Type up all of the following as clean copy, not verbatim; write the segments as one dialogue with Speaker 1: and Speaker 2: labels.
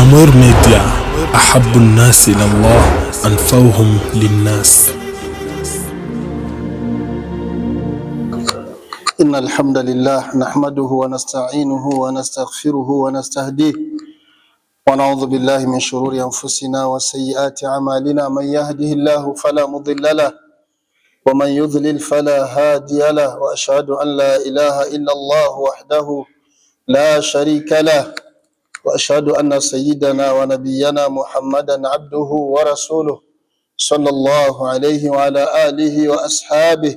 Speaker 1: Amur Media, ahabbu an-nas ila Allah, anfa'uhum lin-nas.
Speaker 2: Innal hamdalillah nahmaduhu wa nasta'inuhu wa nastaghfiruhu wa nastahdihi wa na'udhu billahi min shururi anfusina wa sayyiati a'malina. Man yahdihillahu fala mudilla lahu wa man yudlil fala hadiya lahu, wa ashhadu an la ilaha illa Allah wahdahu la sharika lahu wa ashhadu anna sayyidana wa nabiyyana Muhammadan abduhu wa rasuluhu sallallahu alayhi wa ala alihi wa ashabihi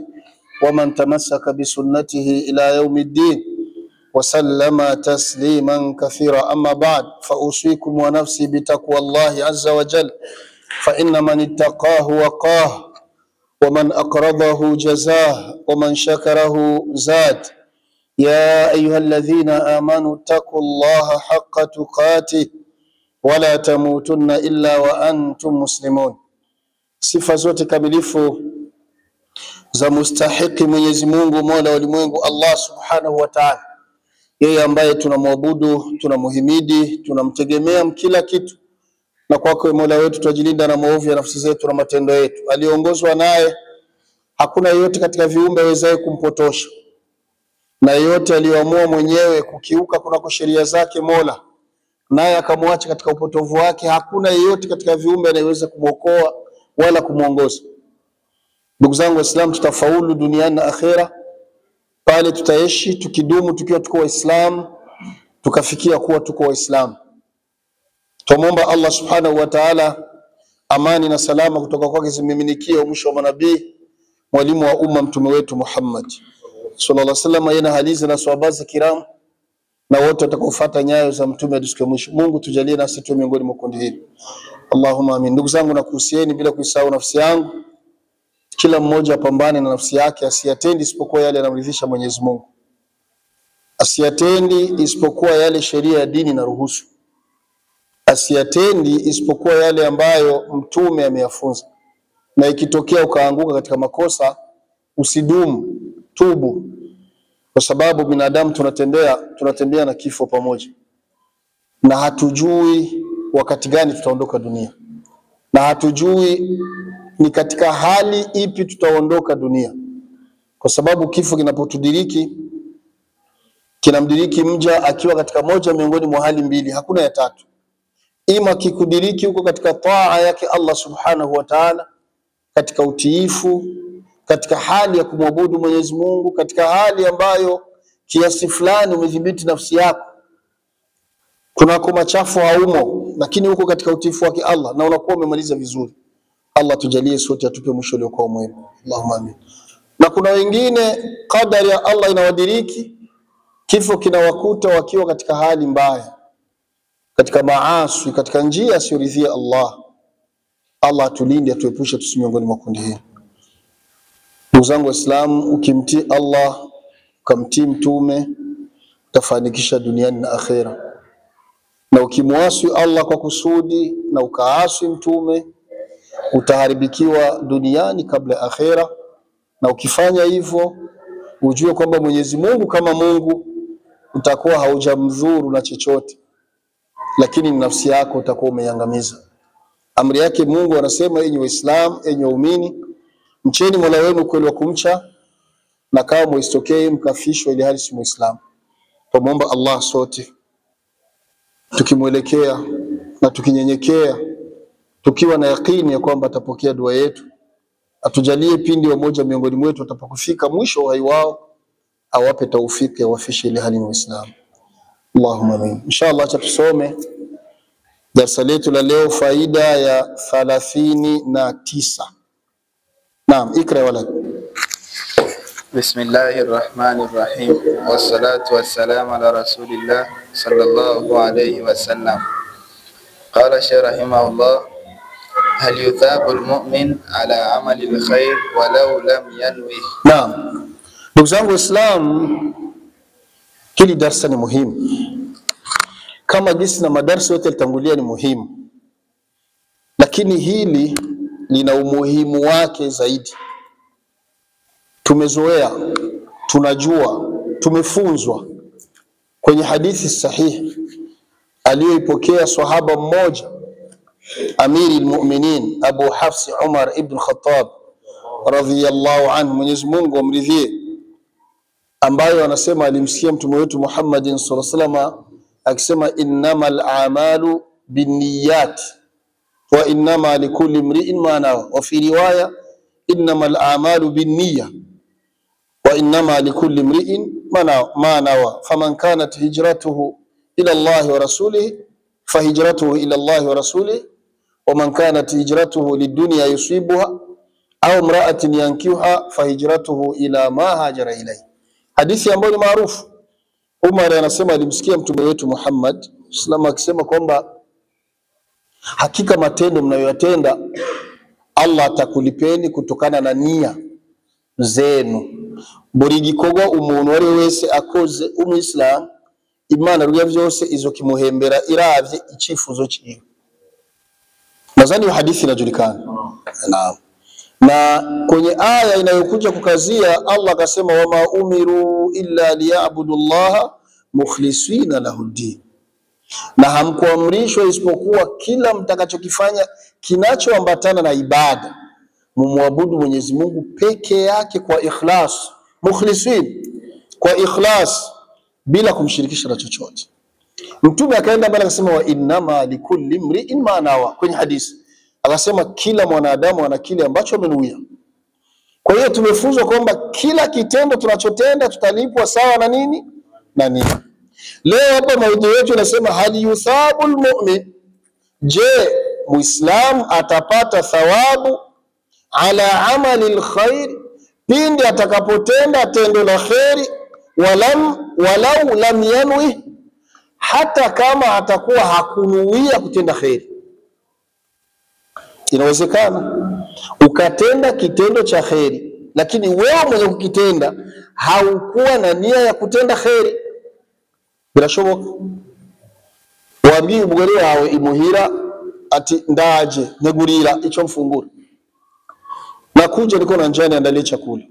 Speaker 2: wa man tamassaka bi sunnatihi ila yawmiddin wa sallama tasliman kathira. Amma ba'd, fa usikum wa nafsi bi taqwallahi azza wa jalla, fa inna man ittaqahu waqahu wa man aqradahu jazah wa man shakarahu zad. يا أيها الذين آمنوا اتقوا الله حق تقاته ولا تموتن إلا وأنتم مسلمون. Sifa zote kamilifu za mustahiki Mwenyezi Mungu, Mola wa ulimwengu, Allah Subhanahu wa Ta'ala, yeye ambaye tunamwabudu, tunamuhimidi, tunamtegemea kila kitu, na kwako Mola wetu tujilinda na maovu ya nafsi zetu na matendo yetu. Aliongozwa naye, hakuna yeyote katika viumbe awezaye kumpotosha, na yote aliyoamua mwenyewe kukiuka kunako sheria zake Mola, naye akamwacha katika upotovu wake, hakuna yeyote katika viumbe anayeweza kumwokoa wala kumuongoza. Ndugu zangu Waislamu, tutafaulu duniani na akhera pale tutaishi tukidumu tukiwa tuko Waislamu, tukafikia kuwa tuko Waislamu. Tumomba Allah Subhanahu wa Ta'ala amani na salama kutoka kwake zimiminikie mwisho wa manabii, mwalimu wa umma, mtume wetu Muhammad sallallahu alaihi wasallam, yeye na halizi na sahaba kiram na wote watakaofuata nyayo za mtume hadi siku ya mwisho. Mungu tujalie nasi tu miongoni mwa kundi hili, Allahumma amin. Ndugu zangu, nakuhusieni bila kuisahau nafsi yangu, kila mmoja apambane na nafsi yake, asiyatendi isipokuwa yale yanamridhisha Mwenyezi Mungu, asiyatendi isipokuwa yale sheria ya dini na ruhusu, asiyatendi isipokuwa yale ambayo mtume ameyafunza. Na ikitokea ukaanguka katika makosa, usidumu, tubu, kwa sababu binadamu tunatembea na kifo pamoja, na hatujui wakati gani tutaondoka dunia, na hatujui ni katika hali ipi tutaondoka dunia, kwa sababu kifo kinapotudiriki kinamdiriki mja akiwa katika moja miongoni mwa hali mbili, hakuna ya tatu. Ima kikudiriki huko katika taa yake Allah Subhanahu wa Ta'ala, katika utiifu, katika hali ya kumwabudu Mwenyezi Mungu, katika hali ambayo kiasi fulani umedhibiti nafsi yako, kunako machafu haumo, lakini huko katika utiifu wake Allah na unakuwa umemaliza vizuri. Allah tujalie sote, atupe mwisho uliokuwa mwema, Allahumma amin. Na kuna wengine kadari ya Allah inawadiriki, kifo kinawakuta wakiwa katika hali mbaya, katika maasi, katika njia asiyoridhia Allah. Allah atulinde, atuepushe tusimiongoni mwa kundi hili. Ndugu zangu Waislamu, ukimtii Allah, ukamtii mtume, utafanikisha duniani na akhera. Na ukimwasi Allah kwa kusudi na ukaasi mtume, utaharibikiwa duniani kabla ya akhera. Na ukifanya hivyo, ujue kwamba Mwenyezi Mungu kama Mungu utakuwa haujamdhuru na chochote, lakini nafsi yako utakuwa umeiangamiza. Amri yake Mungu anasema, enyi Waislamu, enyi waumini, mcheni Mola wenu kweli wa kumcha, na kama msitokee mkafishwa ili hali si Muislamu. Tumuomba Allah sote tukimwelekea na tukinyenyekea, tukiwa na yakini ya kwamba atapokea dua yetu, atujalie pindi wamoja miongoni mwetu atapokufika mwisho wa hai wao, awape taufiki awafishe ili hali Muislamu. Allahumma amin. Inshallah tusome darasa letu la leo, faida ya 39. Naam, ikra wala.
Speaker 3: Bismillahirrahmanirrahim. Wassalatu wassalamu ala rasulillah sallallahu alayhi wasallam. Qala Shaykh rahimahullah: hal yuthabu almu'min ala amali alkhair walau lam yanwi.
Speaker 2: Naam, ndugu zangu Waislamu, hili darasa ni muhimu kama jinsi na madarasa yote yalitangulia ni muhimu, lakini hili lina umuhimu wake zaidi. Tumezoea, tunajua, tumefunzwa kwenye hadithi sahihi aliyoipokea sahaba mmoja Amiri al-Mu'minin Abu Hafs Umar ibn Khattab radhiyallahu anhu, Mwenyezi Mungu amridhie, ambayo anasema alimsikia mtume wetu Muhammadin sallallahu alaihi wasallam akisema innamal a'malu binniyat wa innama likulli imri'in ma nawa, wa fi riwaya innamal a'malu binniyah wa innama likulli imri'in ma nawa, faman kanat hijratuhu ila Allah wa rasulihi fahijratuhu ila Allah wa rasulihi wa man kanat hijratuhu lidunya yusibuha au imra'atin yankihuha fahijratuhu ila ma hajara ilayhi. Hadithi ambayo ni maarufu. Umar anasema alimsikia mtume wetu Muhammad sallallahu akisema kwamba hakika matendo mnayoyatenda Allah atakulipeni kutokana na nia zenu. Buri gikorwa umuntu wari wese akoze umuislam Imana ruya byose izokimuhembera iravye icifuzo cyiwe. Nadhani hadithi inajulikana. Naam. Na kwenye aya inayokuja kukazia Allah akasema wama umiru illa liya'budullaha mukhlisina lahud-din, na hamkuamrishwa isipokuwa kila mtakachokifanya kinachoambatana na ibada mumwabudu Mwenyezi Mungu peke yake kwa ikhlas, mukhlisin, kwa ikhlas, bila kumshirikisha na chochote. Mtume akaenda mbele akasema wa innama likulli imri'in ma nawa, kwenye hadithi akasema kila mwanadamu ana kile ambacho amenuia. Kwa hiyo tumefunzwa kwamba kila kitendo tunachotenda tutalipwa sawa na nini? Na nini? Leo hapa maudhui yetu inasema hal yuthabul mu'min, je, Muislam atapata thawabu ala amali alkhair pindi atakapotenda tendo la khairi walau lam yanwi, hata kama atakuwa hakunuia kutenda khairi. Inawezekana ukatenda kitendo cha khairi lakini wewe mwenye kukitenda haukuwa na nia ya kutenda khairi. Bila shoboka wabwiye umugore wawe imuhira ati ndaje negurira ico mfungura, nakuja niko na njaa niandalie chakula.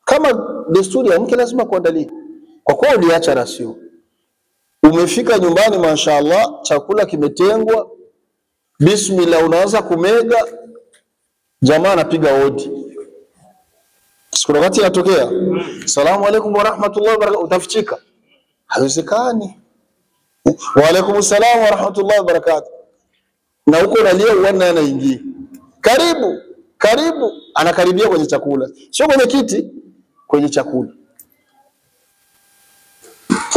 Speaker 2: Kama desturi ya mke lazima kuandalia, kwa kuwa uliacha rasio. Umefika nyumbani mashaallah chakula kimetengwa, bismillah unaanza kumega, jamaa anapiga hodi. Siku wakati inatokea salamu alaykum wa rahmatullahi wa barakatuh, utafichika? Haiwezekani. Wa alaykum salaam wa rahmatullahi wa barakatuh, na huko unalia uone anaingia karibu karibu, anakaribia kwenye chakula, sio kwenye kiti, kwenye chakula.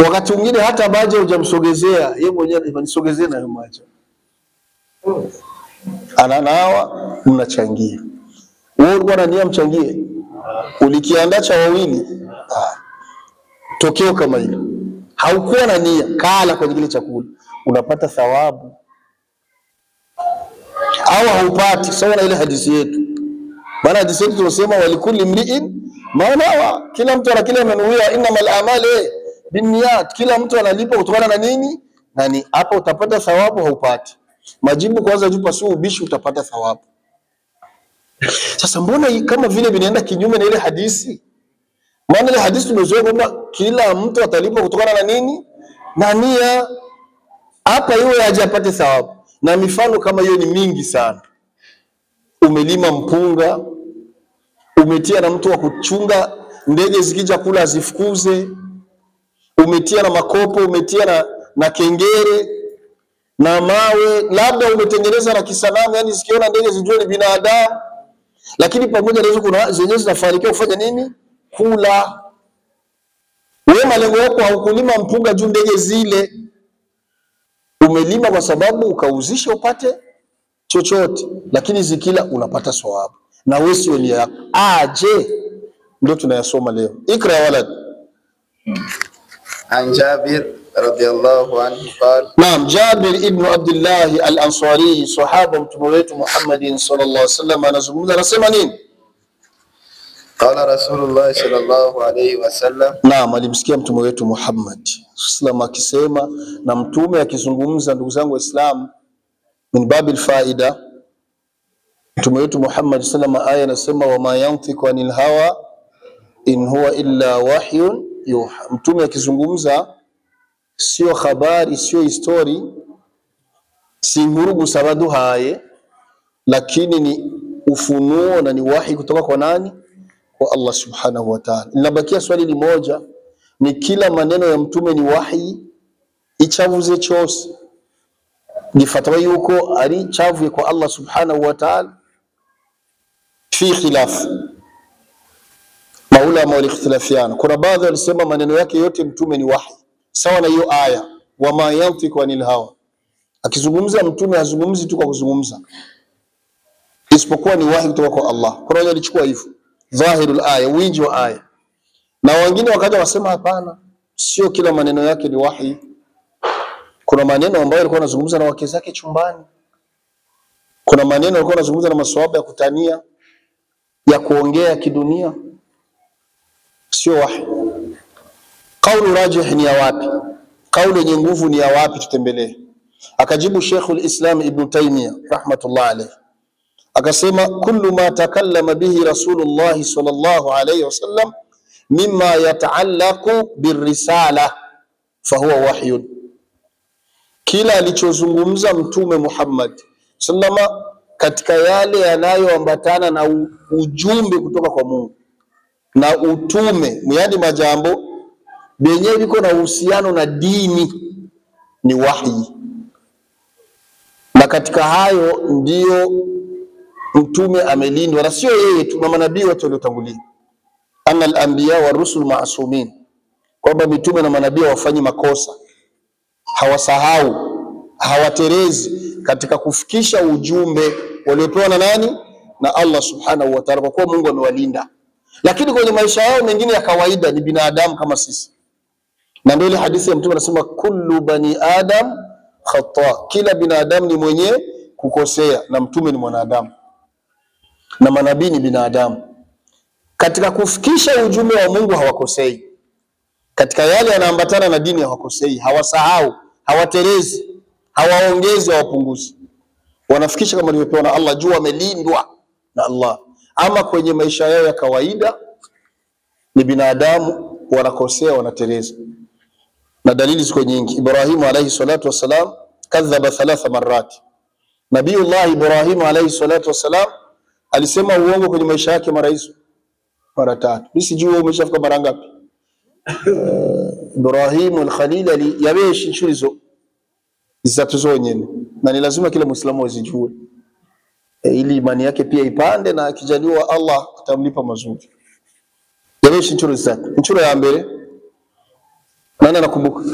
Speaker 2: Wakati mwingine hata maji hujamsogezea, yeye mwenyewe ananisogezea na hiyo maji. Ananawa, mnachangia. Wewe ulikuwa unania mchangie, ulikiandaa cha wawili, tokeo kama hilo. Haukuwa na nia, kala kwenye kile chakula, unapata thawabu au haupati? Sawa na ile hadithi yetu. Maana hadithi yetu tunasema walikuli mri'in ma nawa, kila mtu ana kile amenuia, innamal a'malu binniyat, kila mtu analipa kutokana na nini? Nani hapa utapata thawabu haupati? Majibu kwanza jupa sio ubishi, utapata thawabu. Sasa mbona kama vile vinaenda kinyume na ile hadithi? Maana ile hadithi tumezoea kwamba kila mtu atalipa kutokana na nini? Na nia. Hapa yeye hajapata thawabu. Na mifano kama hiyo ni mingi sana. Umelima mpunga, umetia na mtu wa kuchunga ndege zikija kula zifukuze, umetia na makopo, umetia na kengere na mawe, labda umetengeneza na kisanamu, yani zikiona ndege zijue ni binadamu. Lakini pamoja na hizo kuna zenyewe zinafanikiwa kufanya nini? Kula. Wewe malengo yako haukulima mpunga juu ndege zile. Umelima kwa sababu ukauzisha upate chochote, lakini zikila unapata thawabu. Na wewe sio nia yako. Je, ndio tunayasoma leo. Ikra ya walad.
Speaker 3: An Jabir radiyallahu anhu qala,
Speaker 2: naam, Jabir ibn Abdullah al-Ansari, sahaba mtume wetu Muhammadin sallallahu alaihi wasallam, anazungumza anasema nini?
Speaker 3: Qala Rasulullah sallallahu alaihi wasallam,
Speaker 2: naam, alimsikia mtume wetu Muhammad sallallahu akisema, na mtume akizungumza, ndugu zangu Waislamu, min babil faida. Mtume wetu Muhammad sallallahu aya anasema wama yantiqu anil hawa in huwa illa wahyun yuha. Mtume akizungumza sio habari, sio history, si nkuru gusa baduhaye, lakini ni ufunuo na ni wahi kutoka kwa nani? Kwa Allah subhanahu wa ta'ala. Linabakia swali limoja, ni kila maneno ya mtume ni wahi ichavuze cyose gifatwa yuko ari chavuye kwa Allah subhanahu wa ta'ala? Fi khilaf, maulama walikhtilafiana. Kuna baadhi walisema maneno yake yote mtume ni wahi, sawa na hiyo aya wama yantiqu anil hawa. Akizungumza mtume hazungumzi tu kwa kuzungumza, isipokuwa ni wahi kutoka kwa Allah. Kuna wale walichukua hivyo dhahirul aya, wingi wa aya, na wengine wakaja wasema hapana, sio kila maneno yake ni wahi. Kuna maneno ambayo alikuwa anazungumza na wake zake chumbani, kuna maneno alikuwa anazungumza na maswahaba ya kutania, ya kuongea kidunia, sio wahi. Kauli rajih ni ya wapi? Kauli yenye nguvu ni ya wapi? Tutembelee. Akajibu Sheikhul Islam Ibn Taymiyyah rahmatullah alayhi, akasema kullu ma takallama bihi Rasulullah sallallahu alayhi wasallam mimma yataallaqu birrisala fahuwa wahyun, kila alichozungumza mtume Muhammad sallama katika yale yanayoambatana na ujumbe kutoka kwa Mungu na utume, yaani majambo yenyewe viko na uhusiano na dini, ni wahi. Na katika hayo ndio mtume amelindwa, na sio yeye tu, na manabii wote waliotangulia. Anna al-anbiya wa rusul ma'sumin, kwamba mitume na manabii wafanyi makosa, hawasahau, hawaterezi katika kufikisha ujumbe waliopewa na nani? Na Allah subhanahu wa ta'ala, kwa kuwa Mungu amewalinda. Lakini kwenye maisha yao mengine ya kawaida ni binadamu kama sisi, na ndio ile hadithi ya mtume anasema kullu bani adam khata, kila binadamu ni mwenye kukosea, na mtume ni mwanadamu na manabii ni binadamu. Katika kufikisha ujumbe wa Mungu hawakosei, katika yale yanaambatana na dini hawakosei, hawasahau, hawaterezi, hawaongezi, hawapunguzi, wanafikisha kama walivyopewa na Allah, juu wamelindwa na Allah. Ama kwenye maisha yao ya kawaida ni binadamu, wanakosea, wanatereza, na dalili ziko nyingi. Ibrahim alayhi salatu wasalam kadhaba 3 marat. Nabiullah Ibrahim alayhi salatu wasalam alisema uongo kwenye maisha yake mara 3. Mimi sijui wewe umeshafika mara ngapi. Ibrahim al-Khalil yabesha nshurizo zatu zonyene, na ni lazima kila Muislamu azijue ili imani yake pia ipande, na akijaliwa Allah atamlipa mazuri. Yabesha nshurizo zatu. Nshuro ya mbele nani anakumbuka?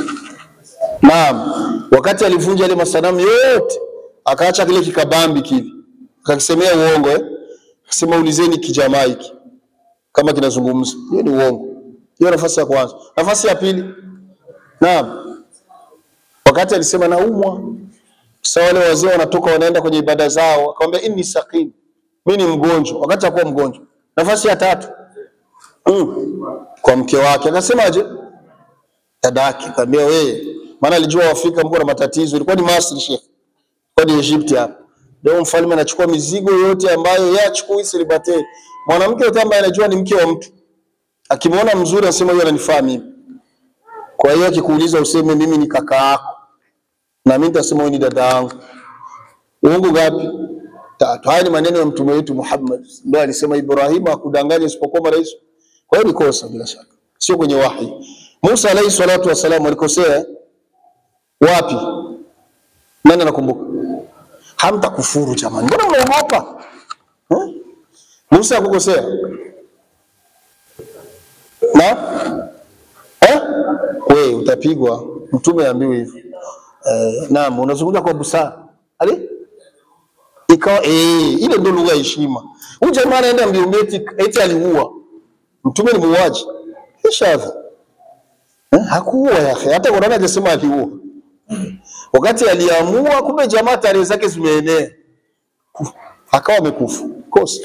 Speaker 2: Naam, wakati alivunja ile masanamu yote, akaacha kile kikabambi kile, akakisemea uongo akasema ulizeni kijamaa hiki kama kinazungumza. Hiyo ni uongo. Hiyo nafasi ya kwanza. Nafasi ya pili, naam, wakati alisema naumwa, sawa, wale wazee wanatoka wanaenda kwenye ibada zao, akamwambia inni saqim, mimi ni mgonjwa, wakati hakuwa mgonjwa. Nafasi ya tatu, kwa mke wake akasemaje? Dadake akamwambia wewe, maana alijua Afrika mko na matatizo, ilikuwa ni Masri Sheikh, kwa ni Egypt hapa. Ndio mfalme anachukua mizigo yote ambayo yeye achukui celibaté. Mwanamke yote ambaye anajua ni mke wa mtu, akimwona mzuri anasema yeye ananifaa mimi. Kwa hiyo akikuuliza useme mimi ni kaka yako, na mimi nitasema wewe ni dada yangu. Uongo ngapi? 3. Haya ni maneno ya mtume wetu Muhammad, ndio alisema Ibrahim hakudanganya isipokuwa mara hizo. Kwa hiyo ni kosa bila shaka, sio kwenye wahi. Musa alayhi salatu wasalam alikosea wapi? Nani anakumbuka? Hamtakufuru jamani, mbona mnaogopa? Musa akukosea na wewe utapigwa, mtume aambiwe hivyo. Naam, unazungumza kwa busara. Ali ikawa ile ndio lugha ya heshima. Huyu jamaa anaenda mbio eti aliua. Mtume ni muuaji. Ishadha. Hakuua yake, hata Qur'an hajasema aliua. Wakati aliamua, kumbe jamaa tarehe zake zimeenea, akawa amekufa. Kosa.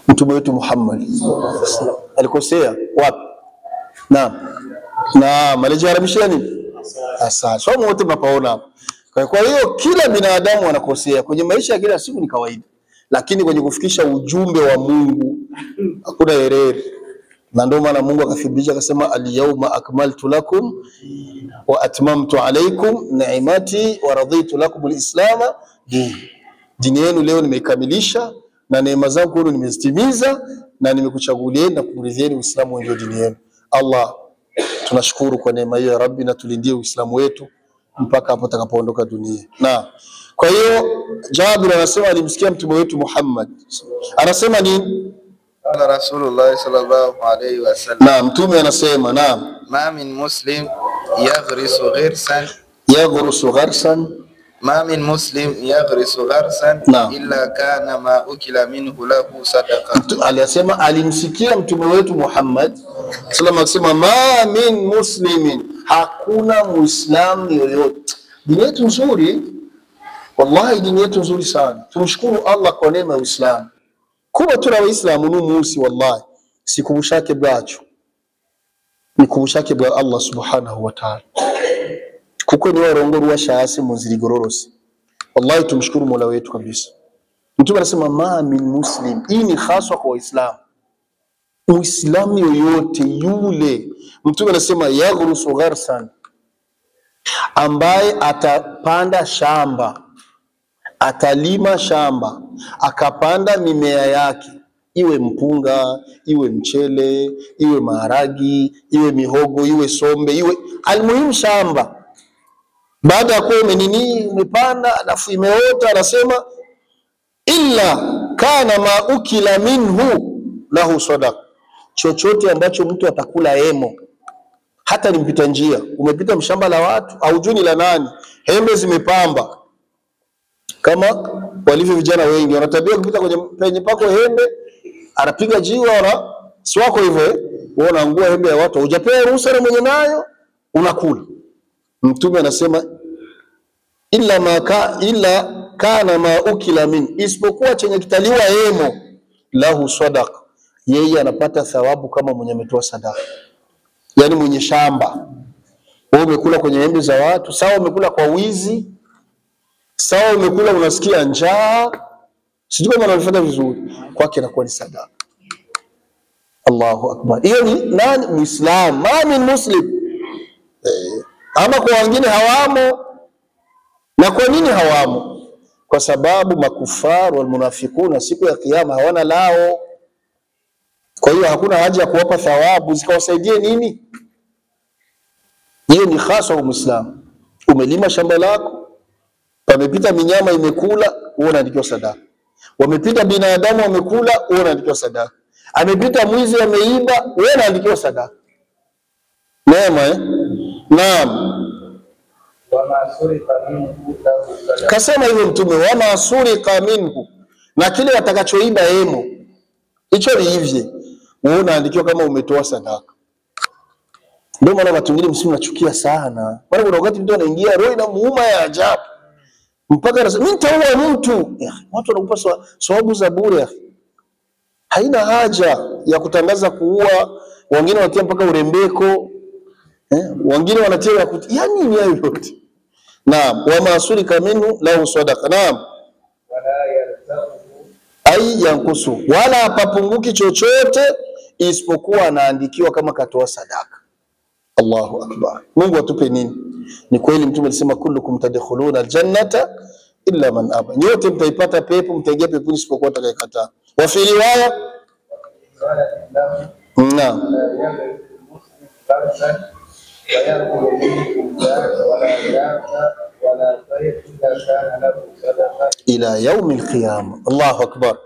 Speaker 2: Mtume wetu Muhammad alikosea wapi? Naam, alijaribisha nini? Sasa somo wote mnapaona. Kwa hiyo kila binadamu anakosea kwenye maisha ya kila siku, ni kawaida, lakini kwenye kufikisha ujumbe wa Mungu hakuna herere. Na ndio maana Mungu akathibitisha akasema al-yawma akmaltu lakum wa atmamtu alaykum ni'mati wa raditu lakum al-islam dini yenu leo nimeikamilisha na neema zangu kwenu nimezitimiza na nimekuchagulieni na kukuridhieni Uislamu ndio dini yenu. Allah, tunashukuru kwa neema hiyo ya Rabbi, na tulindie Uislamu wetu mpaka hapo atakapoondoka dunia. Na kwa hiyo Jabir anasema alimsikia mtume wetu Muhammad anasema nini?
Speaker 3: Qala Rasulullah sallallahu alayhi wasallam.
Speaker 2: Na mtume anasema naam,
Speaker 3: Ma min muslim yaghrisu gharsan ما من مسلم يغرس غرسا إلا كان ما أكل منه له صدقة.
Speaker 2: Aliyasema alimsikia mtume wetu Muhammad sallallahu akisema ma min muslimin, hakuna muislamu yoyote. Dini yetu nzuri, wallahi dini yetu nzuri sana. Tumshukuru Allah kwa neema ya Uislamu. Kuba tuna waislamu numusi, wallahi sikubushake bwacho nikubushake bwa Allah subhanahu wa ta'ala kuko ni warongo wa shasi munziri gororose. Wallahi tumshukuru Mola wetu kabisa. Mtume anasema ma min muslim, hii ni haswa kwa Waislamu. Muislamu yoyote yule, Mtume anasema yaghrusu gharsan, ambaye atapanda shamba, atalima shamba, akapanda mimea yake, iwe mpunga, iwe mchele, iwe maharagi, iwe mihogo, iwe sombe, iwe almuhimu shamba. Baada ya kuwa umepanda alafu imeota, anasema illa kana ma ukila minhu lahu sadaqa, chochote ambacho mtu atakula emo, hata nimpita njia, umepita mshamba la watu au juni la nani, hembe zimepamba, kama walivyo vijana wengi wanatabia kupita kwenye penye pako hembe, anapiga jiwa wala swako hivyo, wewe unaangua hembe ya watu, hujapewa ruhusa na mwenye nayo, unakula. Mtume anasema illa kana ma ukila min, isipokuwa chenye kitaliwa emo, lahu sadaqa, yeye anapata thawabu kama mwenye ametoa sadaka. Yani mwenye shamba, wewe umekula kwenye hembe za watu, sawa umekula kwa wizi, sawa umekula unasikia njaa, sijui kama unalifanya vizuri, kwake inakuwa ni sadaka. Allahu akbar. Hiyo ni nani? Muislam. Ma min muslim. Ama kwa wengine hawamo. Na kwa nini hawamo? Kwa sababu makufaru wal munafiquna siku ya kiyama hawana lao. Kwa hiyo hakuna haja ya kuwapa thawabu zikawasaidie nini? Hiyo ni hasa kwa Muislamu. Umelima shamba lako, pamepita minyama imekula, wewe unaandikiwa sadaka. Wamepita binadamu wamekula, wewe unaandikiwa sadaka. Amepita mwizi ameiba, wewe unaandikiwa sadaka. Neema Naam. Kasema hivyo Mtume, wama surika minhu, na kile watakachoiba emo, hicho ni hivyo, wewe unaandikiwa kama umetoa sadaka. Ndio maana watu wengine msimu nachukia sana. Maana kuna wakati mtu anaingia roho ina muuma ya ajabu, mpaka anasema mimi nitaua mtu. Watu wanakupa sababu za bure. Haina haja ya kutangaza kuua, wengine watia mpaka urembeko, wengine wanatia yani ni hayo yote. Naam, wa masurika minhu lahu sadaqa. Naam. Wala yarzaquhu ay yankusu, wala hapapunguki chochote isipokuwa anaandikiwa kama katoa sadaka. Allahu akbar. Mungu atupe nini? Ni kweli Mtume alisema kullukum tadkhuluna aljannata illa man aba, nyote mtaipata pepo, mtaingia peponi isipokuwa atakayekataa. Wa fi riwaya naam, ila yaumi alqiyama. Allahu akbar.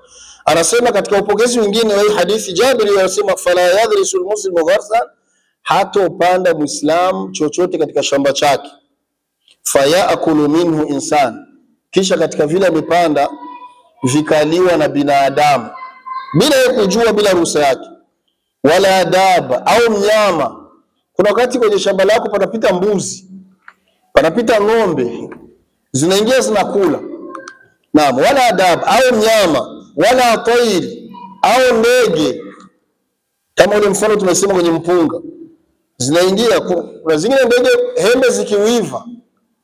Speaker 2: Anasema katika upokezi mwingine wa hii hadithi, Jabir anasema fala yadrisul muslimu gharsan, hata upanda Muislam chochote katika shamba chake, fayakulu minhu insan, kisha katika vile amepanda vikaliwa na binadamu bila kujua, bila ruhusa yake, wala daba au mnyama. Kuna wakati kwenye shamba lako panapita mbuzi, panapita ng'ombe, zinaingia zinakula. Naam, wala daba au mnyama, wala tairi au ndege, kama ule mfano tumesema kwenye mpunga, zinaingia. Kuna zingine ndege hembe zikiuiva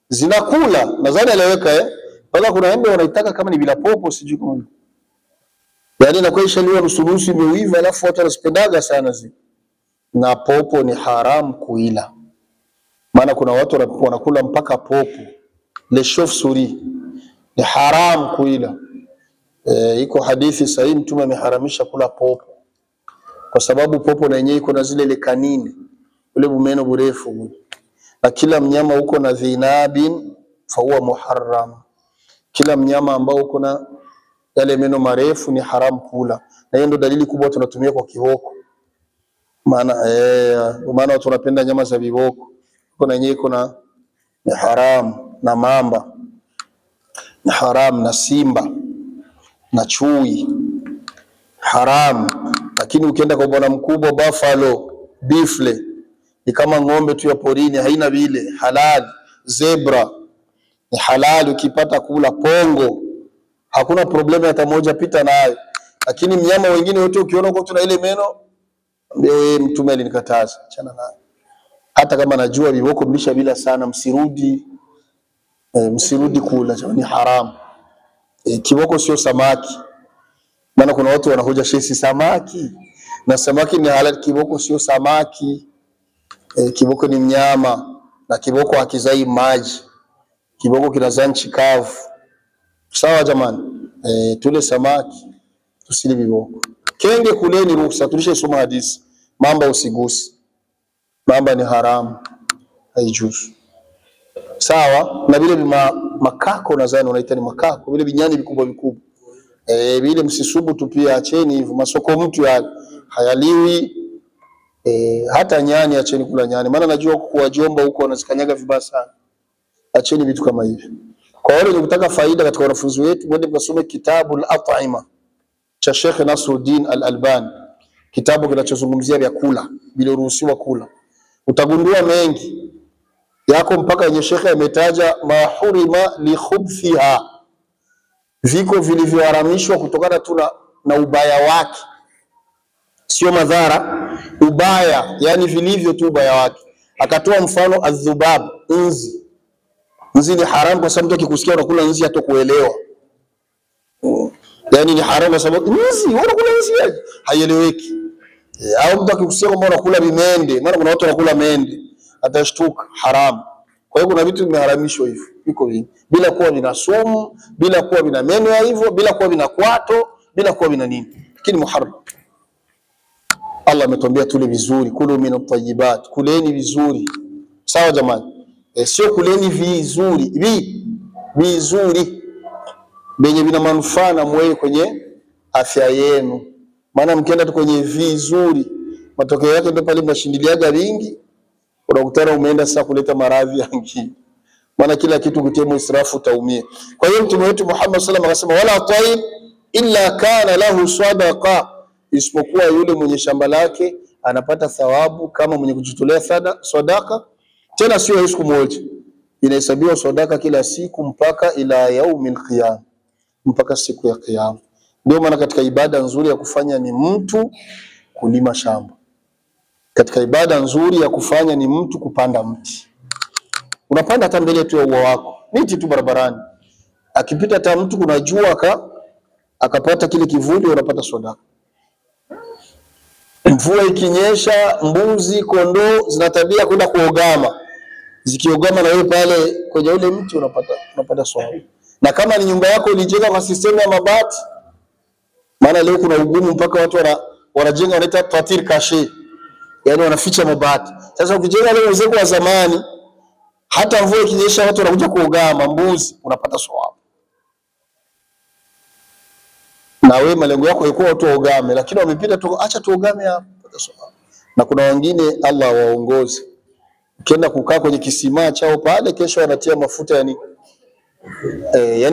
Speaker 2: zinakula, nadhani eleweka wala kuna hembe wanaitaka kama ni bila popo, sijui kama yani na kwa ishaliwa nusu imeuiva, alafu watu wanasipendaga sana zi. na popo ni haram kuila. Maana kuna watu wanakula mpaka popo, le chauve-souris ni haram kuila. Iko hadithi sahihi Mtume ameharamisha kula popo, kwa sababu popo na yenyewe iko na zile lekanini, ule bumeno burefu, na kila mnyama uko na dhinabin fa huwa muharram. Kila mnyama ambao uko na yale meno marefu ni haram kula, na hiyo ndio dalili kubwa tunatumia kwa kiboko. Maana watu wanapenda nyama za viboko, kuna yenyewe kuna ni haram, na mamba ni haram, na simba na chui haram. Lakini ukienda kwa bwana mkubwa, buffalo, bifle ni kama ng'ombe tu ya porini, haina vile, halali. Zebra ni halali ukipata kula. Pongo hakuna problema hata moja, pita nayo. Lakini mnyama wengine wote ukiona uko tuna ile meno, ndio Mtume alinikataza, achana nayo. Hata kama najua viboko mlisha bila sana, msirudi kula, ni haram. Kiboko sio samaki. Maana kuna watu wanahoja shesi samaki, na samaki ni halali, kiboko sio samaki. Kiboko ni mnyama, na kiboko hakizai maji. Kiboko kinazaa nchi kavu. Sawa jamani? Tule samaki, tusile viboko. Kenge kuleni ruhusa, tulishasoma hadithi. Mamba usigusi. Mamba ni haramu, haijuzu. Sawa? Na vile makako nadhani unaita ni makako, vile vinyani vikubwa vikubwa. Vile msisubutu pia, acheni hivyo. Masoko mtu hayaliwi. Hata nyani acheni kula nyani. Maana najua kwa Jomba huko wanazikanyaga vibaya sana. Acheni vitu kama hivi. Kwa wale wenye kutaka faida katika wanafunzi wetu, mwende mkasome kitabu al-At'ima cha Sheikh Nasruddin Al-Albani. Kitabu kinachozungumzia vyakula vilivyoruhusiwa kula. Utagundua mengi yako mpaka yenye Sheikh ametaja mahurima li khubthiha, viko vilivyoharamishwa kutokana tu na ubaya wake, sio madhara, ubaya, yani vilivyo tu ubaya wake. Akatoa mfano adhubab, nzi. Nzi ni haram kwa sababu mtu akikusikia unakula nzi hatakuelewa. Yani ni haram kwa sababu nzi, unakula nzi haieleweki. Au mtu akikusikia kwamba unakula vimende, maana kuna watu wanakula mende, atashtuka, haram. Kwa hiyo kuna vitu vimeharamishwa hivyo, iko hivi, bila kuwa vina sumu, bila kuwa vina meno ya hivyo, bila kuwa vina kwato, bila kuwa vina nini, lakini muharram. Allah ametuambia tule vizuri, kulu min at-tayyibat, kuleni vizuri. Sawa jamani? Sio kuleni vizuri, vizuri benye vina manufaa na mwewe kwenye afya yenu. Maana mkienda tu kwenye vizuri, matokeo yake ndio pale mnashindiliaga vingi, unakutana umeenda sasa kuleta maradhi yangi. Maana kila kitu kutemo israfu utaumia. Kwa hiyo Mtume wetu Muhammad sallallahu alaihi wasallam akasema, wala tayyib illa kana lahu sadaqa, isipokuwa yule mwenye shamba lake anapata thawabu kama mwenye kujitolea sadaka. Tena sio siku moja, inahesabiwa sadaka kila siku mpaka ila yaumil qiyam, mpaka siku ya kiyama. Ndio maana katika ibada nzuri ya kufanya ni mtu kulima shamba. Katika ibada nzuri ya kufanya ni mtu kupanda mti. Unapanda hata mbele tu ya ua wako, miti tu barabarani. Akipita hata mtu kuna jua akapata kile kivuli, unapata sadaka. Mvua ikinyesha, mbuzi, kondoo zina tabia kwenda kuogama. Zikiogama na wewe pale kwenye ule mti unapata sadaka. Na kama ni nyumba yako ulijenga kwa sistemu ya mabati, maana leo kuna ugumu mpaka watu wanajenga wanaita tatir kashe, yani wanaficha mabati. Sasa ukijenga leo mzee wa zamani, hata mvua ikinyesha watu wanakuja kuogama mbuzi, unapata sawabu. Na wewe malengo yako yalikuwa watu waogame, lakini wamepita tu, acha tuogame hapa, unapata sawabu. Na kuna wengine Allah waongoze, ukienda kukaa kwenye kisima chao pale, kesho wanatia mafuta yani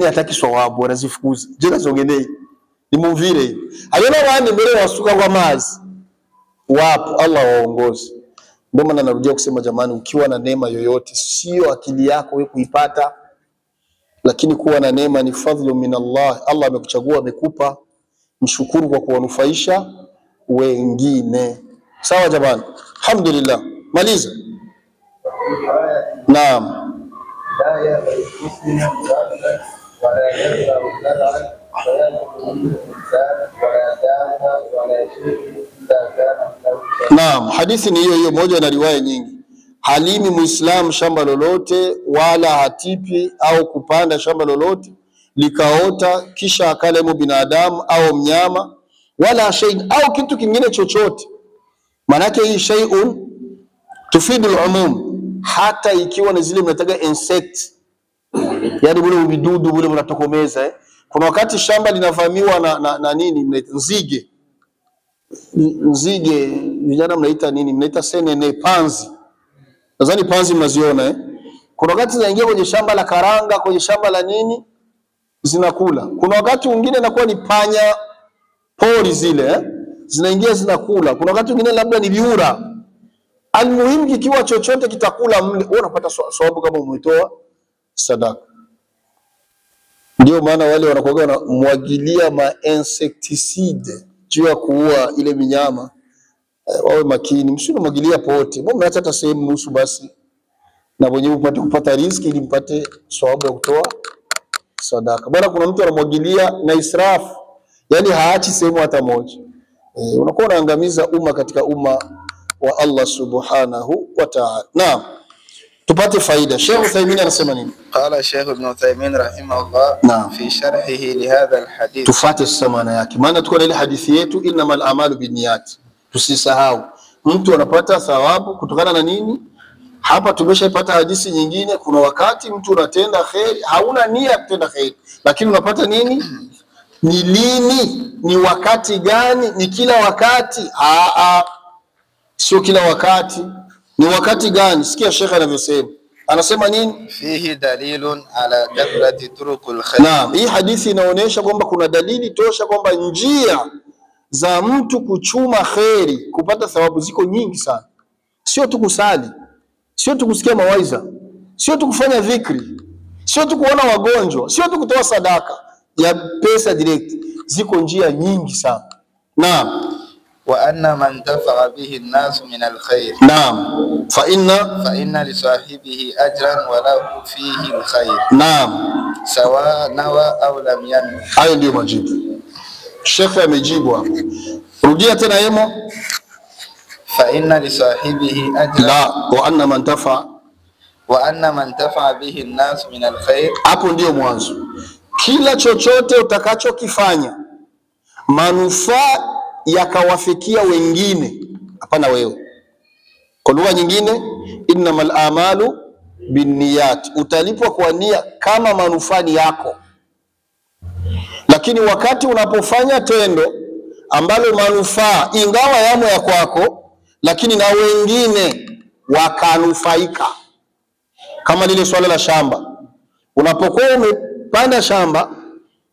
Speaker 2: hataki sawabu, wanazifukuza. Jina zongenei ni muvile hayona wani mbele wasuka kwa mazi wapo. Allah waongoze. Ndio maana narudia kusema jamani, ukiwa na neema yoyote sio akili yako wewe kuipata, lakini kuwa na neema ni fadhlu min Allah. Allah amekuchagua, amekupa, mshukuru kwa kuwanufaisha wengine. Sawa jamani? Alhamdulillah. Maliza. Naam. ولا يزرع زرعا فيأكل منه الإنسان ولا دابة ولا شيء إلا كان له Naam, hadithi ni hiyo hiyo moja na riwaya nyingi. Halimi Muislam shamba lolote wala hatipi au kupanda shamba lolote likaota kisha akalemo binadamu au mnyama wala shay au kitu kingine chochote. Manake hii shay'un tufidu al-umum, hata ikiwa ni zile mnataga insect, yani bule vidudu bule mnatokomeza. Kuna wakati shamba linavamiwa na nini, mnaita nzige. Nzige vijana mnaita nini? Mnaita senene, panzi. Nadhani panzi mnaziona Kuna wakati zinaingia kwenye shamba la karanga, kwenye shamba la nini, zinakula. Kuna wakati mwingine inakuwa ni panya pori zile zinaingia zinakula. Kuna wakati mwingine labda ni viura. Almuhimu kikiwa chochote kitakula mle, wewe unapata sababu kama umetoa sadaka. Ndio maana wale wanakuwa wanamwagilia ma insecticide juu ya kuua ile minyama. Wawe makini, msimwagilia pote. Mbona mnaacha hata sehemu nusu basi, na wenyewe upate kupata riziki ili mpate sababu ya kutoa sadaka. Bwana, kuna mtu anamwagilia na israfu, yani haachi sehemu hata moja. Unakuwa unaangamiza umma katika umma wa Allah subhanahu wa ta'ala. Naam, tupate faida. Sheikh Uthaymeen anasema nini?
Speaker 3: Qala Sheikh Ibn Uthaymeen rahimahullah fi sharhihi li hadha alhadith.
Speaker 2: Tufate samana yake, maana tuko na ile hadithi yetu innamal a'malu binniyat. Tusisahau, mtu anapata thawabu kutokana na nini? Hapa tumeshaipata hadithi nyingine. Kuna wakati mtu unatenda khairi, hauna nia kutenda khairi, lakini unapata nini? Ni lini? Ni wakati gani? Ni kila wakati? Sio kila wakati. Ni wakati gani? Sikia Sheikh anavyosema. Anasema nini?
Speaker 3: Fihi dalilun ala kathrati turuqil khair.
Speaker 2: Naam, hii hadithi inaonyesha kwamba kuna dalili tosha kwamba njia za mtu kuchuma khairi, kupata thawabu ziko nyingi sana. Sio tu kusali, sio tu kusikia mawaidha, sio tu kufanya dhikri, sio tu kuona wagonjwa, sio tu kutoa sadaka ya pesa direct. Ziko njia nyingi sana. Naam.
Speaker 3: Wa anna man tafa'a bihi an-nas min al-khair.
Speaker 2: Naam. Fa inna
Speaker 3: li sahibihi ajran wa lahu fihi al-khair.
Speaker 2: Naam.
Speaker 3: Sawa nawa au lam yanwi.
Speaker 2: Hayo ndio majibu. Sheikh amejibu hapo. Rudia tena yemo.
Speaker 3: Fa inna li sahibihi ajran.
Speaker 2: La, wa anna man tafa'a bihi an-nas min al-khair. Hapo ndio mwanzo. Kila chochote utakachokifanya manufaa yakawafikia wengine, hapana wewe. Kwa lugha nyingine, innamal a'malu binniyat, utalipwa kwa nia kama manufaa yako. Lakini wakati unapofanya tendo ambalo manufaa ingawa yamo ya kwako, lakini na wengine wakanufaika, kama lile swala la shamba. Unapokuwa umepanda shamba,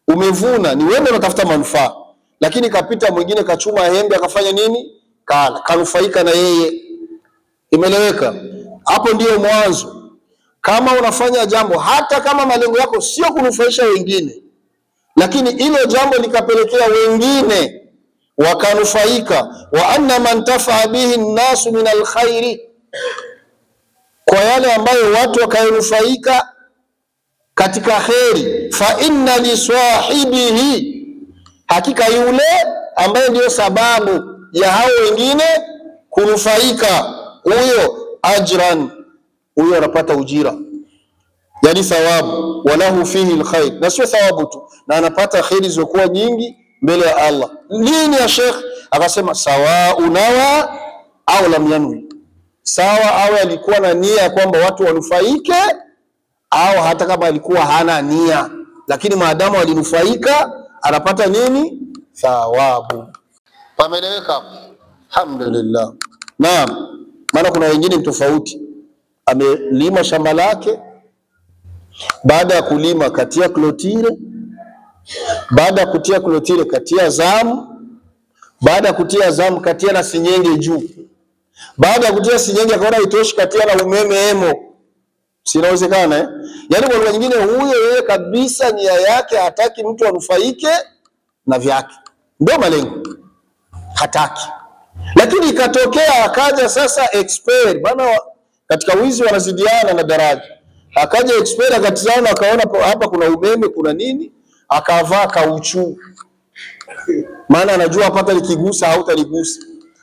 Speaker 2: umevuna, ni wewe unatafuta manufaa, lakini kapita mwingine kachuma hembe akafanya nini? Kala, kanufaika na yeye. Imeleweka? Hapo ndio mwanzo. Kama unafanya jambo hata kama malengo yako sio kunufaisha wengine, lakini hilo jambo likapelekea wengine wakanufaika, wa anna man tafa'a bihi an-nas min al-khairi, kwa yale ambayo watu wakanufaika katika khairi, fa inna li sahibihi, hakika yule ambaye ndio sababu ya hao wengine kunufaika, huyo ajran, huyo anapata ujira, yani thawabu, walahu fihi alkhair, na sio thawabu tu, na anapata khairi zokuwa nyingi mbele ya Allah. Nini ya Sheikh akasema? Sawa unawa au lam yanwi, sawa awe alikuwa na nia kwamba watu wanufaike, au hata kama alikuwa hana nia, lakini maadamu walinufaika anapata nini? Thawabu. Pameleweka? Alhamdulillah. Naam. Maana kuna wengine tofauti, amelima shamba lake, baada ya kulima katia klotire, baada ya kutia klotire katia zamu, baada ya kutia zamu katia na sinyenge juu, baada ya kutia sinyenge akaona itoshi katia na umeme hemo. Sinawezekana Yaani kwa lugha nyingine, huyo yeye kabisa nia yake hataki mtu anufaike na vyake, ndio malengo, hataki. Lakini ikatokea akaja sasa expert bana, katika wizi wanazidiana na daraja, akaja expert akatizana akaona hapa kuna umeme kuna nini, akavaa kauchu, maana anajua hapa likigusa hautaligusa,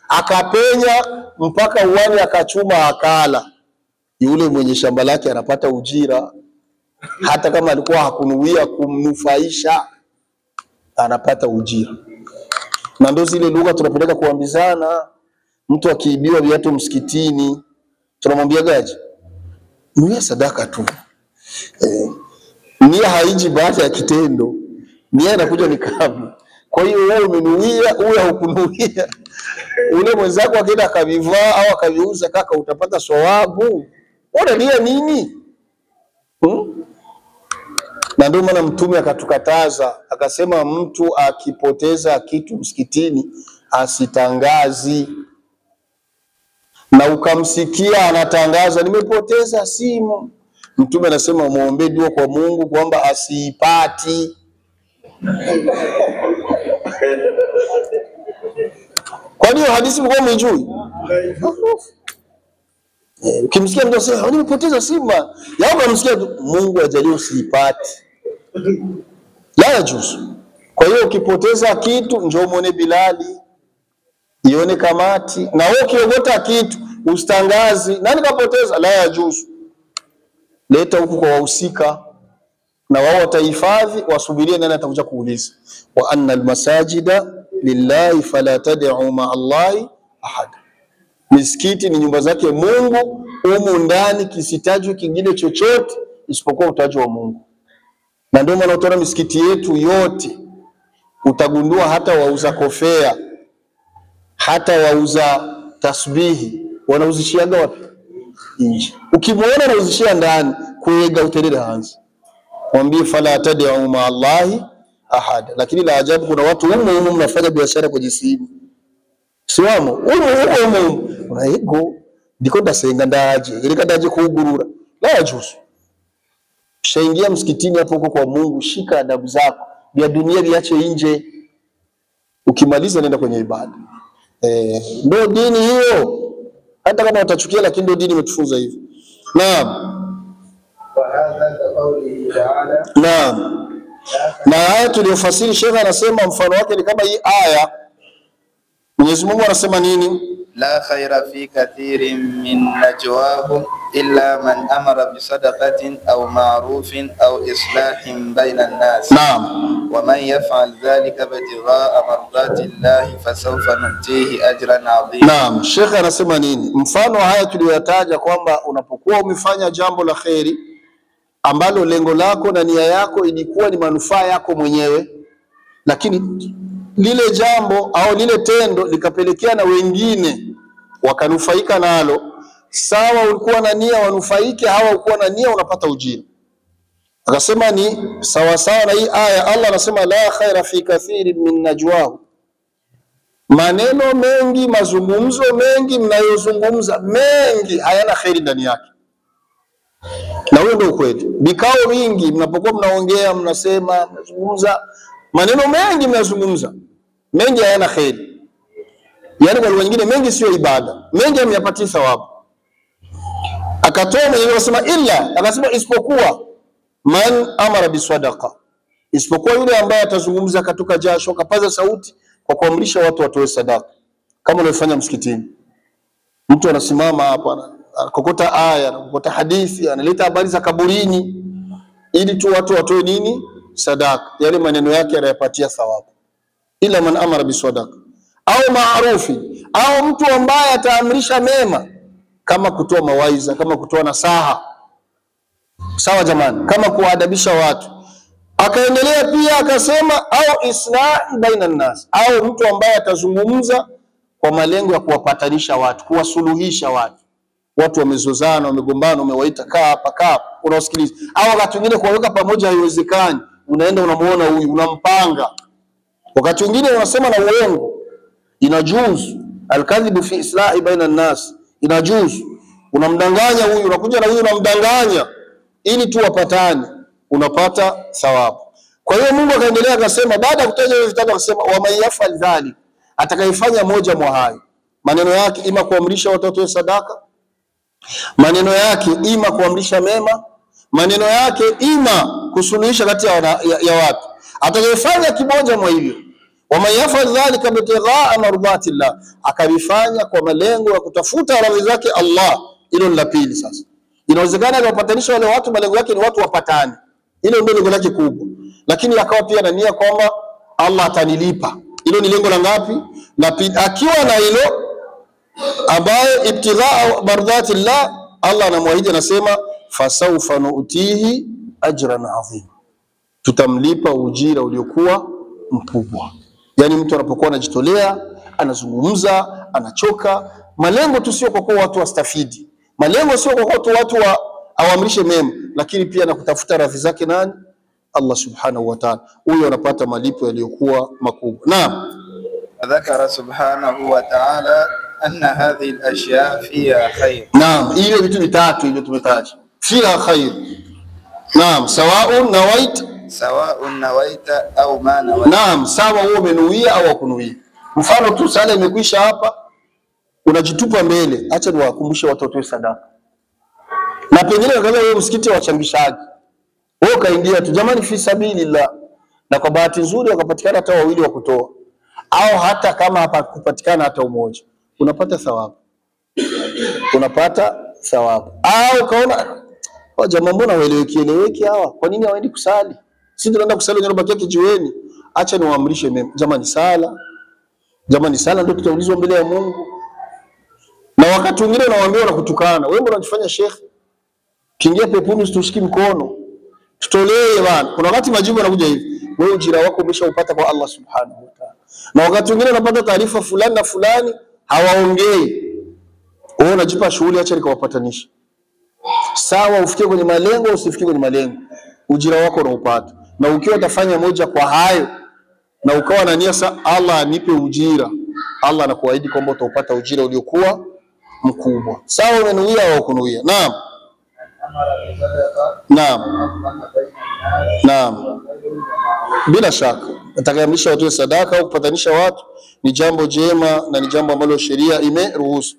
Speaker 2: akapenya mpaka uwani akachuma akala, yule mwenye shamba lake anapata ujira, hata kama alikuwa hakunuia kumnufaisha anapata ujira. Na ndio zile lugha tunapeleka kuambizana. Mtu akiibiwa viatu msikitini tunamwambia gaje? Nia sadaka tu. Nia haiji baada ya kitendo, nia inakuja ni kabla. Kwa hiyo wewe umenuia, wewe hukunuia, ule mwenzako akienda akavivaa au akaviuza, kaka, utapata thawabu. Ona nia nini? Na ndio maana Mtume akatukataza, akasema mtu akipoteza kitu msikitini asitangazi. Na ukamsikia anatangaza nimepoteza simu, Mtume anasema muombe dua kwa Mungu kwamba asiipati. Kwa hiyo hadithi mko mjui. Ukimsikia mtu anasema nimepoteza simu, yao unamsikia Mungu ajalie usiipati. La yajuzu. Kwa hiyo ukipoteza kitu njoo muone Bilali, ione kamati. Na wewe ukiogota kitu usitangazi nani kapoteza, la yajuzu. Leta huku kwa wahusika na wao watahifadhi, wasubirie nani atakuja kuuliza. Wa anna almasajida lillahi fala tad'u ma'a Allahi ahada. Misikiti ni nyumba zake Mungu, humu ndani kisitajwe kingine chochote isipokuwa utajo wa Mungu. Na ndio maana utaona misikiti yetu yote utagundua hata wauza kofea, hata wauza tasbihi wanauzishiaga wapi? Nje. Ukimuona anauzishia ndani, kuega utelele hanzi. Mwambie fala tad'u ma'a Allahi ahada. Lakini la ajabu kuna watu humu mnafanya biashara kwa jisimu. Siwamo, humu unaigo ndiko ndasenga ndaje, ile kadaje kuugurura. La yajuzu. Shaingia msikitini hapo huko kwa Mungu, shika adabu zako. Vya dunia viache nje. Ukimaliza nenda kwenye ibada. Ndio dini hiyo. Hata kama utachukia, lakini ndio dini imetufunza hivyo. Naam.
Speaker 3: Wa hadha qawlihi ta'ala.
Speaker 2: Naam. Na aya tuliyofasiri Sheikh anasema mfano wake ni kama hii aya. Mwenyezi Mungu anasema nini?
Speaker 3: La khaira fi kathirin min najwahum illa man amara bi sadaqatin aw ma'rufin aw islahin bayna an-nas.
Speaker 2: Naam.
Speaker 3: Wa man yaf'al dhalika ibtigha'a mardati Allahi fasawfa nutihi ajran 'azima.
Speaker 2: Naam, Sheikh anasema nini? Mfano haya tuliyotaja kwamba unapokuwa umefanya jambo la kheri ambalo lengo lako na nia yako ilikuwa ni manufaa yako mwenyewe, lakini lile jambo au lile tendo likapelekea na wengine wakanufaika nalo, sawa ulikuwa na nia wanufaike, hawa ulikuwa na nia unapata ujira. Akasema ni sawa sawa na hii aya. Allah anasema la khaira fi kathirin min najwahu. Maneno mengi, mazungumzo mengi mnayozungumza mengi hayana khairi ndani yake. Na huo ndio ukweli. Vikao vingi mnapokuwa mnaongea, mnasema, mnazungumza, maneno mengi mnazungumza, mengi hayana khairi. Yaani kwa lugha nyingine mengi sio ibada, mengi hamyapati thawabu. Akatoa mwenyewe akasema illa, akasema isipokuwa man amara bisadaqa, isipokuwa yule ambaye atazungumza katoka jasho, kapaza sauti kwa kuamrisha watu watoe sadaka, kama unavyofanya msikitini. Mtu anasimama hapa anakokota aya, anakokota hadithi, analeta habari za kaburini ili tu watu watoe nini? Sadaka. Yale maneno yake yanayapatia thawabu. Ila man amara bisadaqa au maarufi, au mtu ambaye ataamrisha mema, kama kutoa mawaiza, kama kutoa nasaha. Sawa jamani, kama kuadabisha watu. Akaendelea pia akasema au islahi baina nas, au mtu ambaye atazungumza kwa malengo ya kuwapatanisha watu, kuwasuluhisha watu. Watu wamezozana, wamegombana, umewaita kaa hapa, unawasikiliza. Au wakati mwingine kuwaweka pamoja haiwezekani, unaenda unamuona huyu, unampanga. Wakati mwingine unasema na uongo, inajuzu. Al-kadhibu fi islahi baina nas, inajuzu. Unamdanganya huyu, unakuja na huyu unamdanganya ili tu wapatane, unapata thawabu. Kwa hiyo Mungu akaendelea akasema, baada ya kutaja hizo vitatu akasema wa man yafal dhalik, atakayefanya moja mwa hayo, maneno yake ima kuamrisha watu watoe sadaka, maneno yake ima kuamrisha mema, maneno yake ima kusuluhisha kati ya watu. Atakayefanya kimoja mwa hivyo, Waman yafal dhalika bitighaa mardati llah, akavifanya kwa malengo ya kutafuta radhi zake Allah. Hilo ni la pili. Sasa inawezekana akawapatanisha wale watu, malengo yake ni watu wapatane, hilo ndio lengo lake kubwa, lakini akawa pia na nia kwamba Allah atanilipa. Hilo ni lengo la ngapi? La pili. Akiwa na hilo ambaye ibtighaa mardati llah, Allah anamwahidi, anasema fasawfa nu'tihi ajran adhim, tutamlipa ujira uliokuwa mkubwa. Yani mtu anapokuwa anajitolea, anazungumza, anachoka, malengo tu sio kwa kuwa watu wastafidi, malengo sio kwa kuwa watu awamrishe mema, lakini pia na kutafuta radhi zake nani? Allah subhanahu wa ta'ala. Huyo anapata malipo yaliyokuwa makubwa. Naam,
Speaker 3: dhakara subhanahu wa ta'ala anna hadhihi al-ashya fiha khair.
Speaker 2: Naam, hiyo vitu vitatu hivyo tumetaja, fiha khair. Naam, sawa'un nawaita au ma nawaita. Naam, sawa wewe umenuia au kunuia. Mfano tu sala imekwisha hapa, unajitupa mbele, acha niwakumbushe watu watoe sadaka. Na pengine kama wewe msikiti wa changishaji, wewe kaingia tu jamani fi sabilillah, na kwa bahati nzuri wakapatikana hata wawili wa kutoa, au hata kama hapa kupatikana hata umoja, unapata thawabu. Unapata thawabu. Au kaona jamaa mbona waeleweki hawa, kwa nini hawaendi kusali? Sisi tunaenda kusali wenyewe baki yake jiweni. Acha niwaamrishe mema. Jamani sala. Jamani sala ndio tutaulizwa mbele ya Mungu. Na wakati mwingine unawaambia unakutukana. Wewe mbona unajifanya sheikh? Kiingia peponi usitushiki mkono. Tutolee bwana. Kuna wakati majibu yanakuja hivi. Wewe ujira wako umeshaupata kwa Allah subhanahu wa ta'ala. Na wakati mwingine unapata taarifa fulani na fulani hawaongei. Wewe unajipa shughuli, acha nikawapatanisha. Sawa, ufikie kwenye malengo, usifikie kwenye malengo, ujira wako unaupata. Na ukiwa utafanya moja kwa hayo na ukawa na nia Allah anipe ujira, Allah anakuahidi kwamba utaupata ujira uliokuwa mkubwa. Sawa umenuia au kunuia. Naam. Naam. Bila shaka atakayemlisha watu sadaka au kupatanisha watu ni jambo jema na ni jambo ambalo sheria imeruhusu.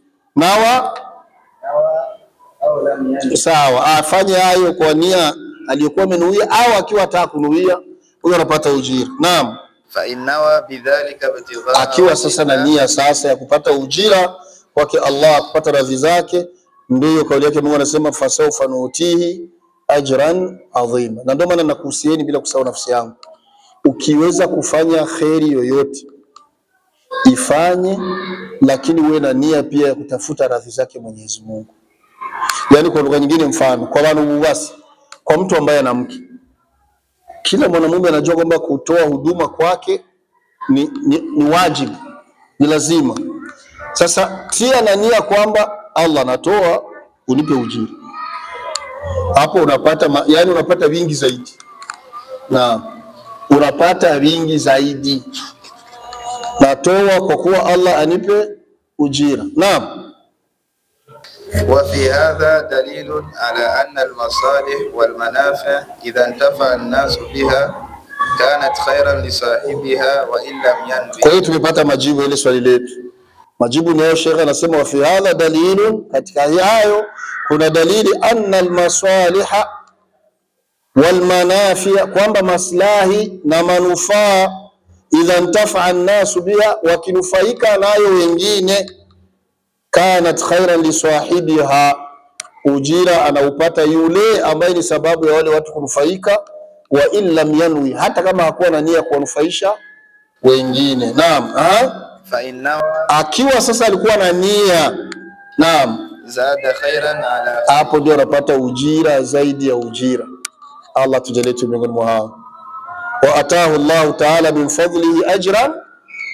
Speaker 2: Sawa, afanye hayo kwa nia aliyokuwa amenuia au akiwa ataka kunuia, huyo anapata ujira. Naam.
Speaker 3: Fa innawa bidhalika bitighaa,
Speaker 2: akiwa sasa na nia sasa ya kupata ujira kwake Allah, kupata radhi zake, ndio kauli yake Mungu anasema fasawfa nu'tihi ajran adhima. Na ndio maana nakuhusieni bila kusahau nafsi yangu, ukiweza kufanya khairi yoyote ifanye, lakini uwe na nia pia ya kutafuta radhi zake Mwenyezi Mungu. Yani kwa lugha nyingine, mfano kwa wanu basi, kwa mtu ambaye ana mke, kila mwanamume anajua kwamba kutoa huduma kwake ni wajibu, ni lazima. Sasa tia na nia kwamba Allah anatoa, unipe ujira. Hapo unapata yani unapata vingi zaidi. Na unapata vingi zaidi. Natoa kwa kuwa Allah anipe ujira. Naam.
Speaker 3: وفي هذا دليل على أن المصالح والمنافع إذا انتفع الناس بها كانت خيرا لصاحبها وإن لم ينوي.
Speaker 2: Kwa hiyo tumepata majibu ile swali letu. Majibu ni hayo, Sheikh anasema wa fi hadha dalilun, katika hayo kuna dalili anna almasaliha wal manafi', kwamba maslahi na manufaa idha intafa an-nas biha, wakinufaika nayo wengine, kanat khairan li sahibiha, ujira anaupata yule ambaye ni sababu ya wale watu kunufaika, wa in lam yanwi, hata kama hakuwa na nia kuwanufaisha wengine. Naam.
Speaker 3: Fa inna,
Speaker 2: akiwa sasa alikuwa na nia, naam,
Speaker 3: zada khairan ala,
Speaker 2: hapo ndio anapata ujira zaidi ya ujira. Allah tujalie tu miongoni mwa hao. Wa ataahu Allah ta'ala min fadlihi ajran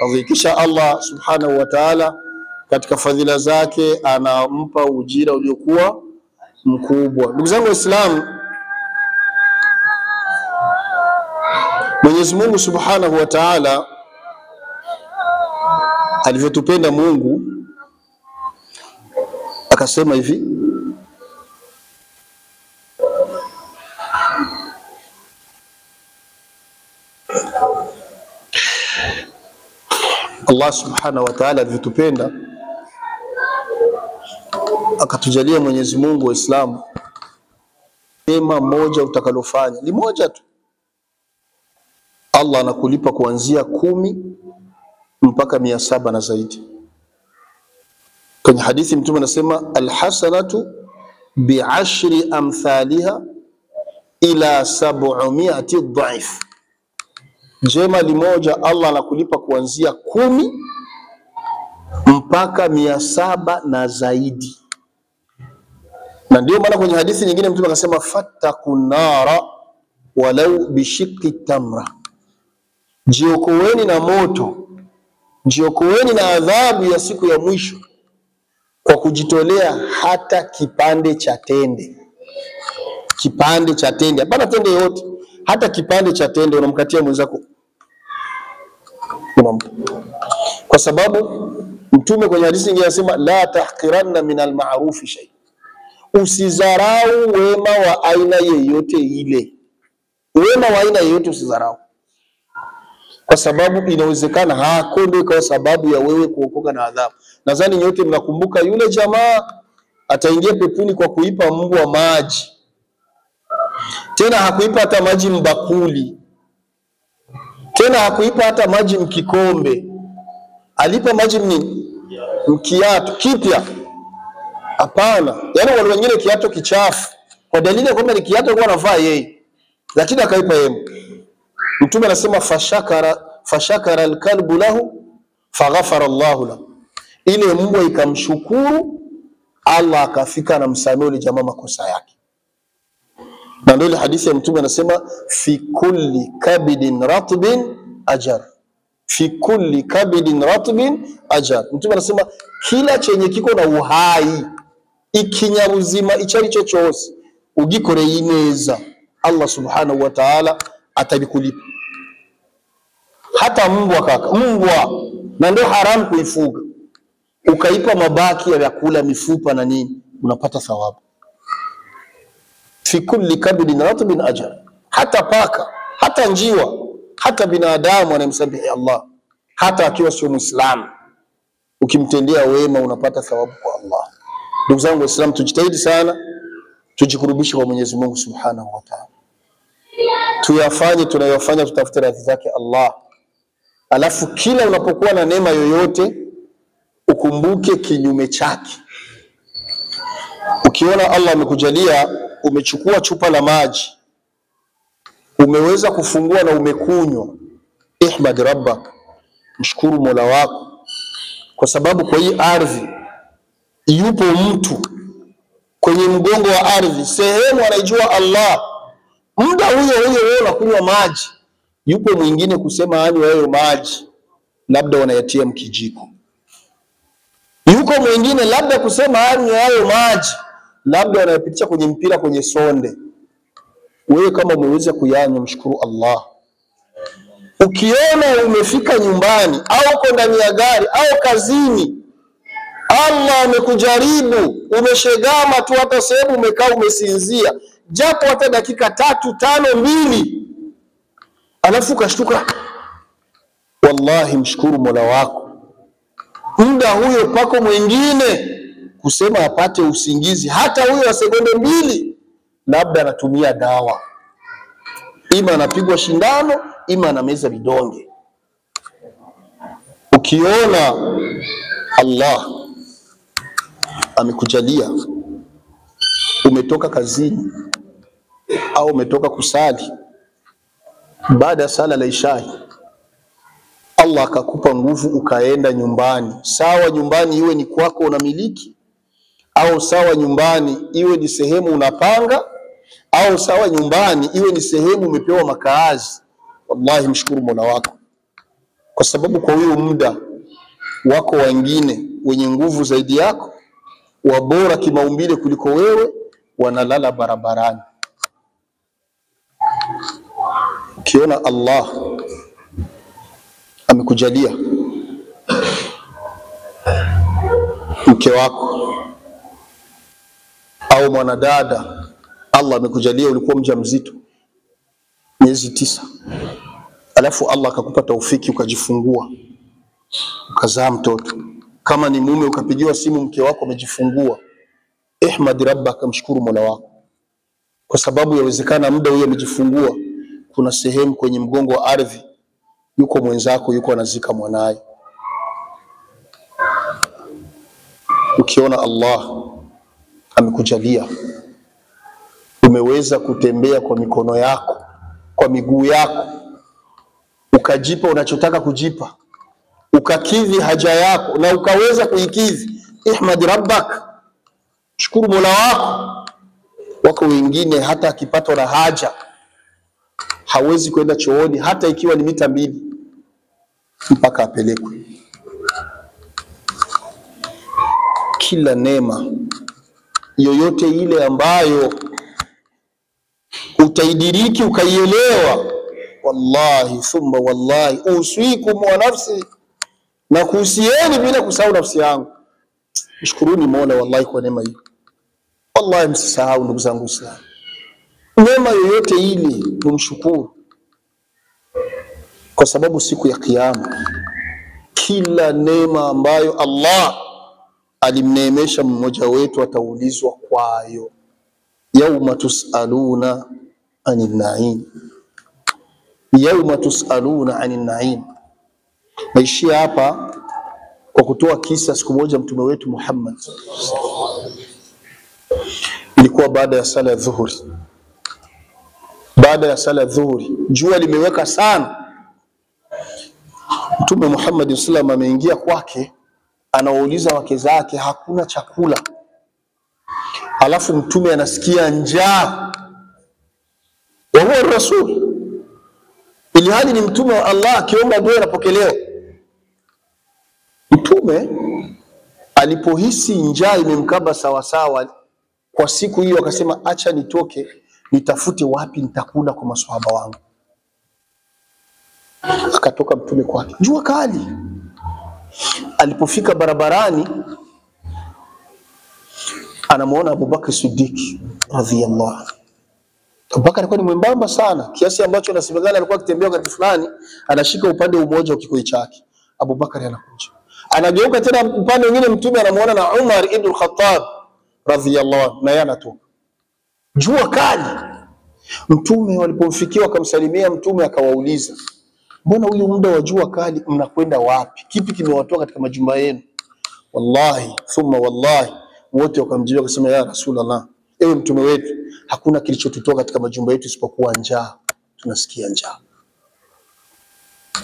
Speaker 2: adhim, kisha Allah subhanahu wa ta'ala katika fadhila zake anampa ujira uliokuwa mkubwa. Ndugu zangu Waislamu, Mwenyezi Mungu subhanahu wa ta'ala alivyotupenda Mungu akasema hivi, Allah subhanahu wa ta'ala alivyotupenda akatujalia Mwenyezi Mungu Waislamu mema moja utakalofanya ni moja tu, Allah anakulipa kuanzia 10 mpaka 700 na zaidi. Kwenye hadithi Mtume anasema alhasanatu bi'ashri amthaliha ila 700 dhaif. Jema limoja Allah anakulipa kuanzia 10 mpaka 700 na zaidi. Na ndio maana kwenye hadithi nyingine Mtume akasema fattaqun nara walau bishiqqi tamra. Jiokoeni na moto, jiokoeni na adhabu ya siku ya mwisho kwa kujitolea hata kipande cha tende. Kipande cha tende, hapana tende yote, hata kipande cha tende unamkatia mwenzako. Kwa sababu Mtume kwenye hadithi nyingine anasema la tahqiranna min al-ma'ruf shay. Usizarau wema wa aina yeyote ile. Wema wa aina yeyote usizarau. Kwa sababu inawezekana hakondo kwa sababu ya wewe kuokoka na adhabu. Nadhani nyote mnakumbuka yule jamaa ataingia peponi kwa kuipa mbwa maji. Tena hakuipa hata maji mbakuli. Tena hakuipa hata maji mkikombe. Alipa maji mkiato kipya. Hapana. Yaani wale wengine kiato kichafu. Kwa dalili kwamba ni kiato kwa anavaa yeye. Lakini akaipa yeye. Mtume anasema fashakara alkalbu lahu faghafara Allahu lahu. Ile mbwa ikamshukuru, Allah akafika na msamehe yule jamaa makosa yake. Na ndio ile hadithi ya Mtume anasema fi kulli kabidin ratbin ajar. Fi kulli kabidin ratbin ajar. Mtume anasema kila chenye kiko na uhai ikinyabuzima ichari chochose ugikore ineza Allah subhanahu wa ta'ala atabikulipa. Hata mbwa kaka, mbwa na ndio haramu kuifuga. Ukaipa mabaki ya vyakula, mifupa na nini, unapata thawabu. Fi kulli kabidin ratbin ajr. Hata paka, hata njiwa, hata binadamu anayemsabihi Allah, hata akiwa sio Muislamu, ukimtendea wema unapata thawabu kwa Allah. Ndugu zangu Waislamu, tujitahidi sana tujikurubishe kwa Mwenyezi Mungu Subhanahu wa Ta'ala. Tuyafanye tunayofanya, tutafute radhi zake Allah. Alafu kila unapokuwa na neema yoyote ukumbuke kinyume chake. Ukiona Allah amekujalia umechukua chupa la maji, umeweza kufungua na umekunywa, ihmad rabbak, mshukuru Mola wako, kwa sababu kwa hii ardhi yupo mtu kwenye mgongo wa ardhi, sehemu anaijua Allah. Muda huyo wewe unakunywa maji, yupo mwingine kusema anywe hayo maji, labda wanayatia mkijiko. Yuko mwingine labda kusema anywe hayo maji, labda wanayapitisha kwenye mpira, kwenye sonde. Wewe kama umeweza kuyanywa, mshukuru Allah. Ukiona umefika nyumbani au uko ndani ya gari au kazini, Allah amekujaribu, umeshegama tu hata sehemu umekaa umesinzia, japo hata dakika 3, 5, 2, alafu kashtuka, wallahi mshukuru Mola wako. Muda huyo pako mwingine kusema apate usingizi, hata huyo wa sekunde 2, labda anatumia dawa, ima anapigwa shindano, ima anameza vidonge. Ukiona Allah amekujalia umetoka kazini au umetoka kusali, baada ya sala la Isha Allah akakupa nguvu ukaenda nyumbani, sawa nyumbani iwe ni kwako unamiliki, au sawa nyumbani iwe ni sehemu unapanga, au sawa nyumbani iwe ni sehemu umepewa makaazi, wallahi mshukuru Mola wako, kwa sababu kwa huyo muda wako wengine wenye nguvu zaidi yako, wabora kimaumbile kuliko wewe, wanalala barabarani. Ukiona Allah amekujalia mke wako au mwanadada, Allah amekujalia ulikuwa mjamzito miezi 9, alafu Allah akakupa taufiki ukajifungua ukazaa mtoto. Kama ni mume ukapigiwa simu mke wako amejifungua, ihmad rabbaka, mshukuru Mola wako, kwa sababu yawezekana muda huyo amejifungua kuna sehemu kwenye mgongo wa ardhi yuko mwenzako yuko anazika mwanae. Ukiona Allah amekujalia umeweza kutembea kwa mikono yako, kwa miguu yako, ukajipa unachotaka kujipa, ukakidhi haja yako na ukaweza kuikidhi, ihmad rabbak, shukuru Mola wako. Wako wengine hata akipatwa na haja hawezi kwenda chooni hata ikiwa ni mita 2 mpaka apelekwe. Kila neema yoyote ile ambayo utaidiriki ukaielewa, wallahi thumma wallahi uswikum wa nafsi, na kuhusieni bila kusahau nafsi yangu, mshukuruni Mola wallahi kwa neema hii. Wallahi msisahau ndugu zangu Islam, neema yoyote ile tumshukuru, kwa sababu siku ya kiyama kila neema ambayo Allah alimneemesha mmoja wetu ataulizwa kwayo. Yauma tusaluna anin na'im, yauma tusaluna anin na'im. Naishia hapa kwa kutoa kisa. Siku moja mtume wetu Muhammad, ilikuwa baada ya sala ya dhuhuri, baada ya sala ya dhuhuri jua limeweka sana. Mtume Muhammad sallam ameingia kwake, anauliza wake zake hakuna chakula. Alafu mtume anasikia njaa, wa huwa rasul, ili hali ni mtume wa Allah, akiomba dua inapokelewa. Mtume alipohisi njaa imemkaba sawa sawa kwa siku hiyo, akasema acha nitoke nitafute wapi nitakula kwa maswahaba wangu. Akatoka mtume kwake, jua kali. Alipofika barabarani anamuona Abu Bakr Siddiq radhiyallahu. Abu Bakr alikuwa ni mwembamba sana kiasi ambacho anasemekana alikuwa akitembea wakati fulani anashika upande mmoja wa kikoi chake. Abu Bakr anakuja, anageuka tena upande mwingine, mtume anamuona na Umar ibn al-Khattab radhiyallahu, na yeye anatoka. Jua kali. Mtume walipomfikia wakamsalimia, mtume akawauliza, mbona huyu muda wa jua kali mnakwenda wapi? Kipi kimewatoa katika majumba yenu? Wallahi thumma wallahi, wote wakamjibu wakasema, ya Rasulullah, ewe mtume wetu, hakuna kilichotutoa katika majumba yetu isipokuwa njaa, tunasikia njaa.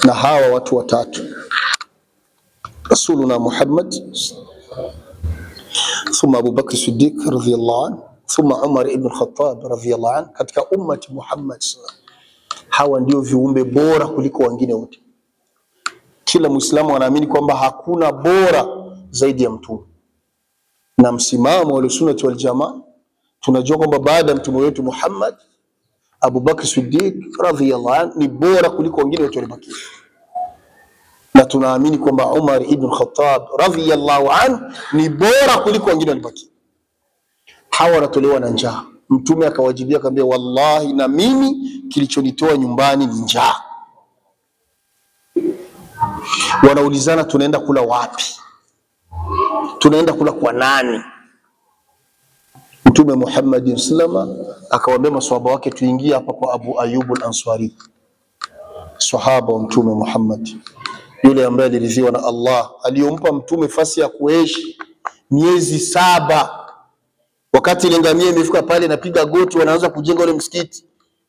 Speaker 2: Na hawa watu watatu, Rasuluna Muhammad, thumma Abu Bakr Siddiq radhiyallahu anhu, thumma Umar ibn Khattab radhiyallahu anhu, katika ummati Muhammad, hawa ndio viumbe bora kuliko wengine wote. Kila Muislamu anaamini kwamba hakuna bora zaidi ya mtume, na msimamo wa Ahlusunnah wal Jamaa tunajua kwamba baada ya mtume wetu Muhammad, Abu Bakr Siddiq radhiyallahu anhu ni bora kuliko wengine wote waliobakia, na tunaamini kwamba Umar ibn Khattab radhiyallahu anhu ni bora kuliko wengine waliobakia. Hawa wanatolewa na njaa. Mtume akawajibia akamwambia, wallahi na mimi kilichonitoa nyumbani ni njaa. Wanaulizana tunaenda kula wapi? Tunaenda kula kwa nani? Mtume Muhammad sallama akawaambia maswahaba wake, tuingie hapa kwa Abu Ayyub al-Ansari, sahaba wa Mtume Muhammad, yule ambaye aliridhiwa na Allah, aliyompa mtume fasi ya kuishi miezi 7. Wakati ile ngamia imefika pale napiga goti, wanaanza kujenga ule msikiti,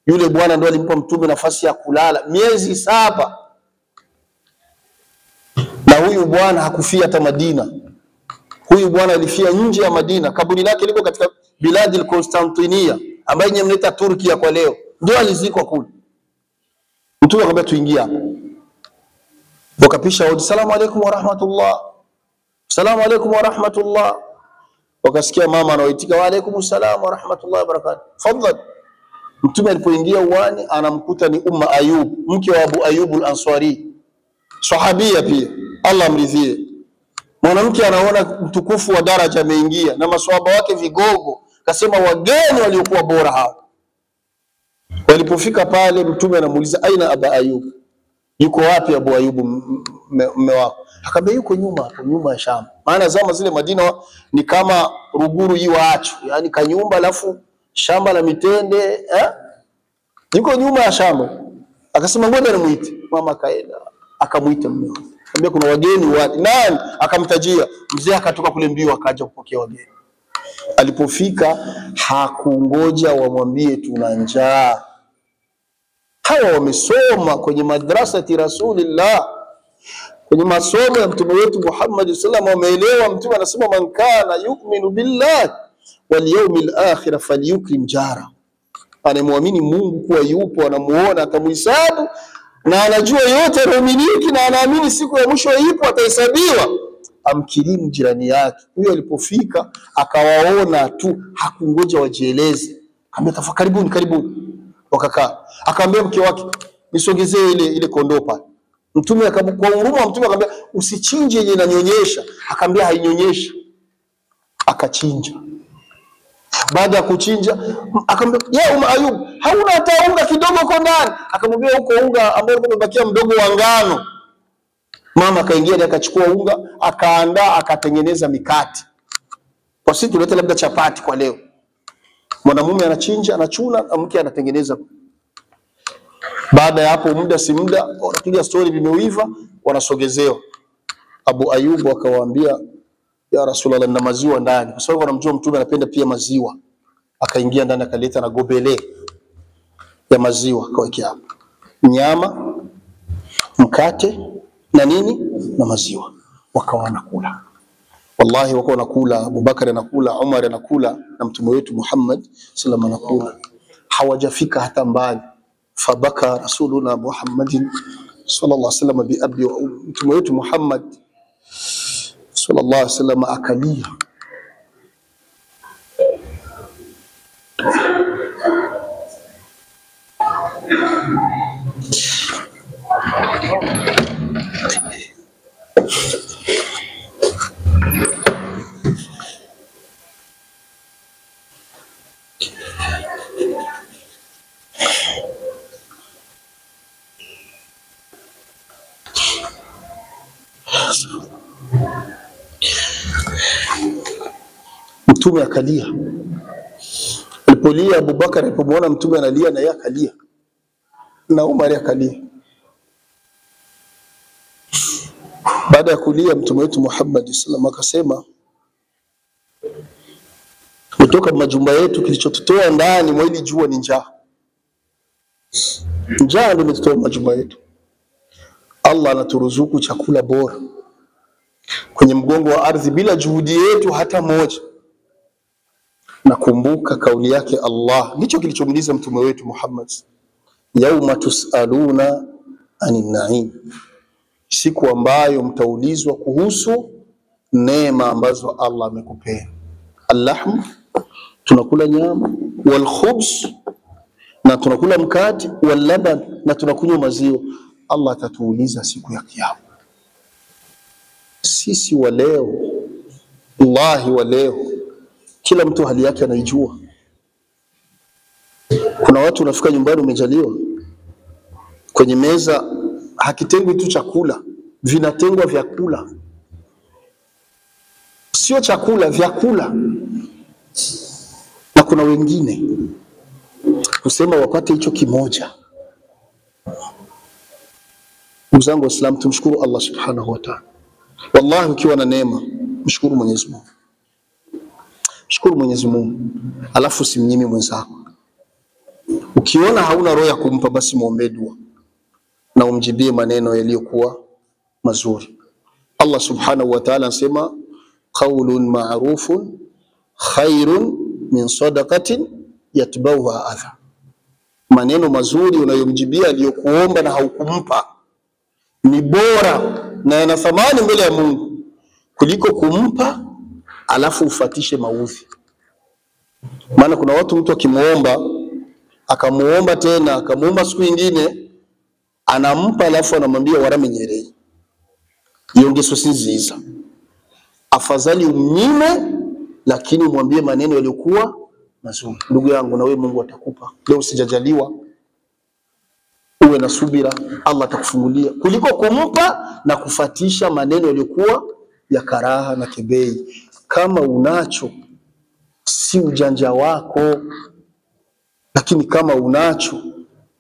Speaker 2: yule bwana ndo alimpa mtume nafasi ya kulala miezi 7. Na huyu bwana hakufia hata Madina. Huyu bwana alifia nje ya Madina. Kaburi lake liko katika biladi al-Constantinia, ambayo yenyewe mnaita Turkia kwa leo. Ndio alizikwa kule. Mtume akamwambia tuingie hapo. Wakapisha hodi, salamu alaykum wa rahmatullah, salamu alaykum wa rahmatullah. Wakasikia mama anaitika, wa alaykum salaam wa rahmatullahi wa barakatuh, fadhal. Mtume alipoingia uwani anamkuta ni Umma Ayub, mke wa Abu Ayyub al-Ansari, sahabia pia, Allah amridhie. Mwanamke anaona mtukufu wa daraja ameingia na maswahaba wake vigogo, kasema wageni waliokuwa bora hao. Walipofika pale mtume anamuuliza, aina Abu Ayyub, yuko wapi Abu Ayyub mume wako? Akamwambia yuko nyuma hapo, nyuma ya shamba. Maana zama zile Madina ni kama Ruguru iwaacho, yani kanyumba alafu shamba la mitende, yuko nyuma ya shamba. Akasema ngoja nimuite. Mama kaenda, akamuita mume wake. Akamwambia kuna wageni nani? Akamtajia. Mzee akatoka kule mbio akaja kupokea wageni. Alipofika hakungoja wamwambie tuna njaa. Hawa wamesoma kwenye madrasa ya Rasulillah, kwenye masomo ya mtume wetu Muhammad sallallahu alaihi wasallam, wameelewa. Mtume anasema man kana yu'minu billahi wal yawmil akhir falyukrim jara. Anamwamini Mungu kuwa yupo, anamuona, atamuhesabu, na anajua yote anaamini, na anaamini siku ya mwisho ipo, atahesabiwa, amkirimu jirani yake. Huyo alipofika akawaona tu, hakungoja wajieleze. Akamwambia karibuni, karibuni. Wakakaa. Akamwambia mke wake, nisogezee ile kondoo pale. Mtume kwa huruma, Mtume akamwambia usichinje yenye inanyonyesha. Akamwambia hainyonyeshi. Akachinja. Baada ya kuchinja akamwambia ya Ayub, hauna hata unga kidogo uko ndani? Akamwambia huko unga ambao umebakia mdogo wa ngano. Mama akaingia akachukua unga, akaandaa, akatengeneza mikate. Kwa sisi tuleta labda chapati kwa leo. Mwanamume anachinja, anachuna, mke anatengeneza. Baada ya hapo muda si muda wanapiga story, vimeiva, wanasogezewa. Abu Ayubu akawaambia, ya Rasulullah, na maziwa ndani, kwa sababu anamjua Mtume anapenda pia maziwa. Akaingia ndani akaleta na gobele ya maziwa, akawekea hapo nyama, mkate na nini na maziwa, wakawa wanakula. Wallahi wako wanakula, Abubakar anakula, Umar anakula, na mtume wetu Muhammad sallallahu alaihi wasallam anakula. Hawajafika hata mbali, fabaka rasuluna Muhammadin sallallahu alaihi wasallam bi abi wa ummi. Mtume wetu Muhammad sallallahu alaihi wasallam akalia. Mtume akalia. Alipolia Abubakar, alipomwona Mtume analia, na yeye akalia, na Umar akalia. Baada ya kulia, Mtume wetu Muhammad sallallahu alaihi wasallam akasema, kutoka majumba yetu kilichotutoa ndani mwa hili jua ni njaa. Njaa ndio imetutoa majumba yetu. Allah anaturuzuku chakula bora kwenye mgongo wa ardhi bila juhudi yetu hata moja. Nakumbuka kauli yake Allah, ndicho kilichomliza mtume wetu Muhammad, yauma tusaluna anin naim, siku ambayo mtaulizwa kuhusu neema ambazo Allah amekupea. Al-lahm, tunakula nyama, wal khubz, na tunakula mkate, wal laban, na tunakunywa maziwa. Allah atatuuliza siku ya kiyama. Sisi wa leo, wallahi wa leo, kila mtu hali yake anaijua. Kuna watu unafika nyumbani umejaliwa, kwenye meza hakitengwi tu chakula, vinatengwa vyakula. Sio chakula, vyakula. Na kuna wengine kusema wapate hicho kimoja. Mzangu wa Islam, tumshukuru Allah subhanahu wa ta'ala. Wallahi ukiwa na neema, mshukuru Mwenyezi Mungu. Mshukuru Mwenyezi Mungu, alafu simnyimi mwenzako. Ukiona hauna roho ya kumpa, basi muombe dua na umjibie maneno yaliyokuwa mazuri. Allah subhanahu wa ta'ala anasema, qaulun ma'rufun khairun min sadaqatin yatbauha adha. Maneno mazuri unayomjibia aliyokuomba na haukumpa ni bora na yana thamani mbele ya Mungu kuliko kumpa alafu ufatishe maudhi. Maana kuna watu mtu akimuomba, akamuomba tena, akamuomba siku nyingine, anampa alafu anamwambia waramenyerei. Yongeso sinziza. Afadhali umnyime, lakini umwambie maneno yaliokuwa mazuri. Ndugu yangu, na wewe Mungu atakupa. Leo sijajaliwa, uwe na subira, Allah atakufungulia, kuliko kumpa na kufatisha maneno yaliokuwa ya karaha na kebei. Kama unacho, si ujanja wako, lakini kama unacho,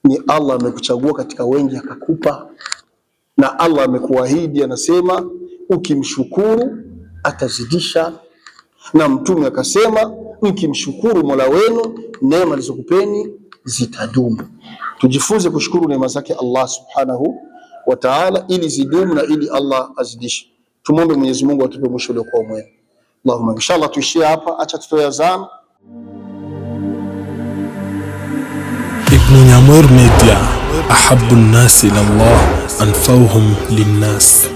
Speaker 2: ni Allah amekuchagua katika wengi akakupa. na Allah amekuahidi, anasema ukimshukuru atazidisha, na mtume akasema mkimshukuru Mola wenu neema alizokupeni zitadumu. Tujifunze kushukuru neema zake Allah subhanahu wa ta'ala ili zidumu na ili Allah azidishe. Tumombe Mwenyezi Mungu atupe mwisho uliokuwa mwema. Allahumma, inshallah tuishie hapa, acha tutoe azan.
Speaker 1: Ibn Nyamweru Media, ahabbu an-nasi ila Allah anfa'uhum lin-nas.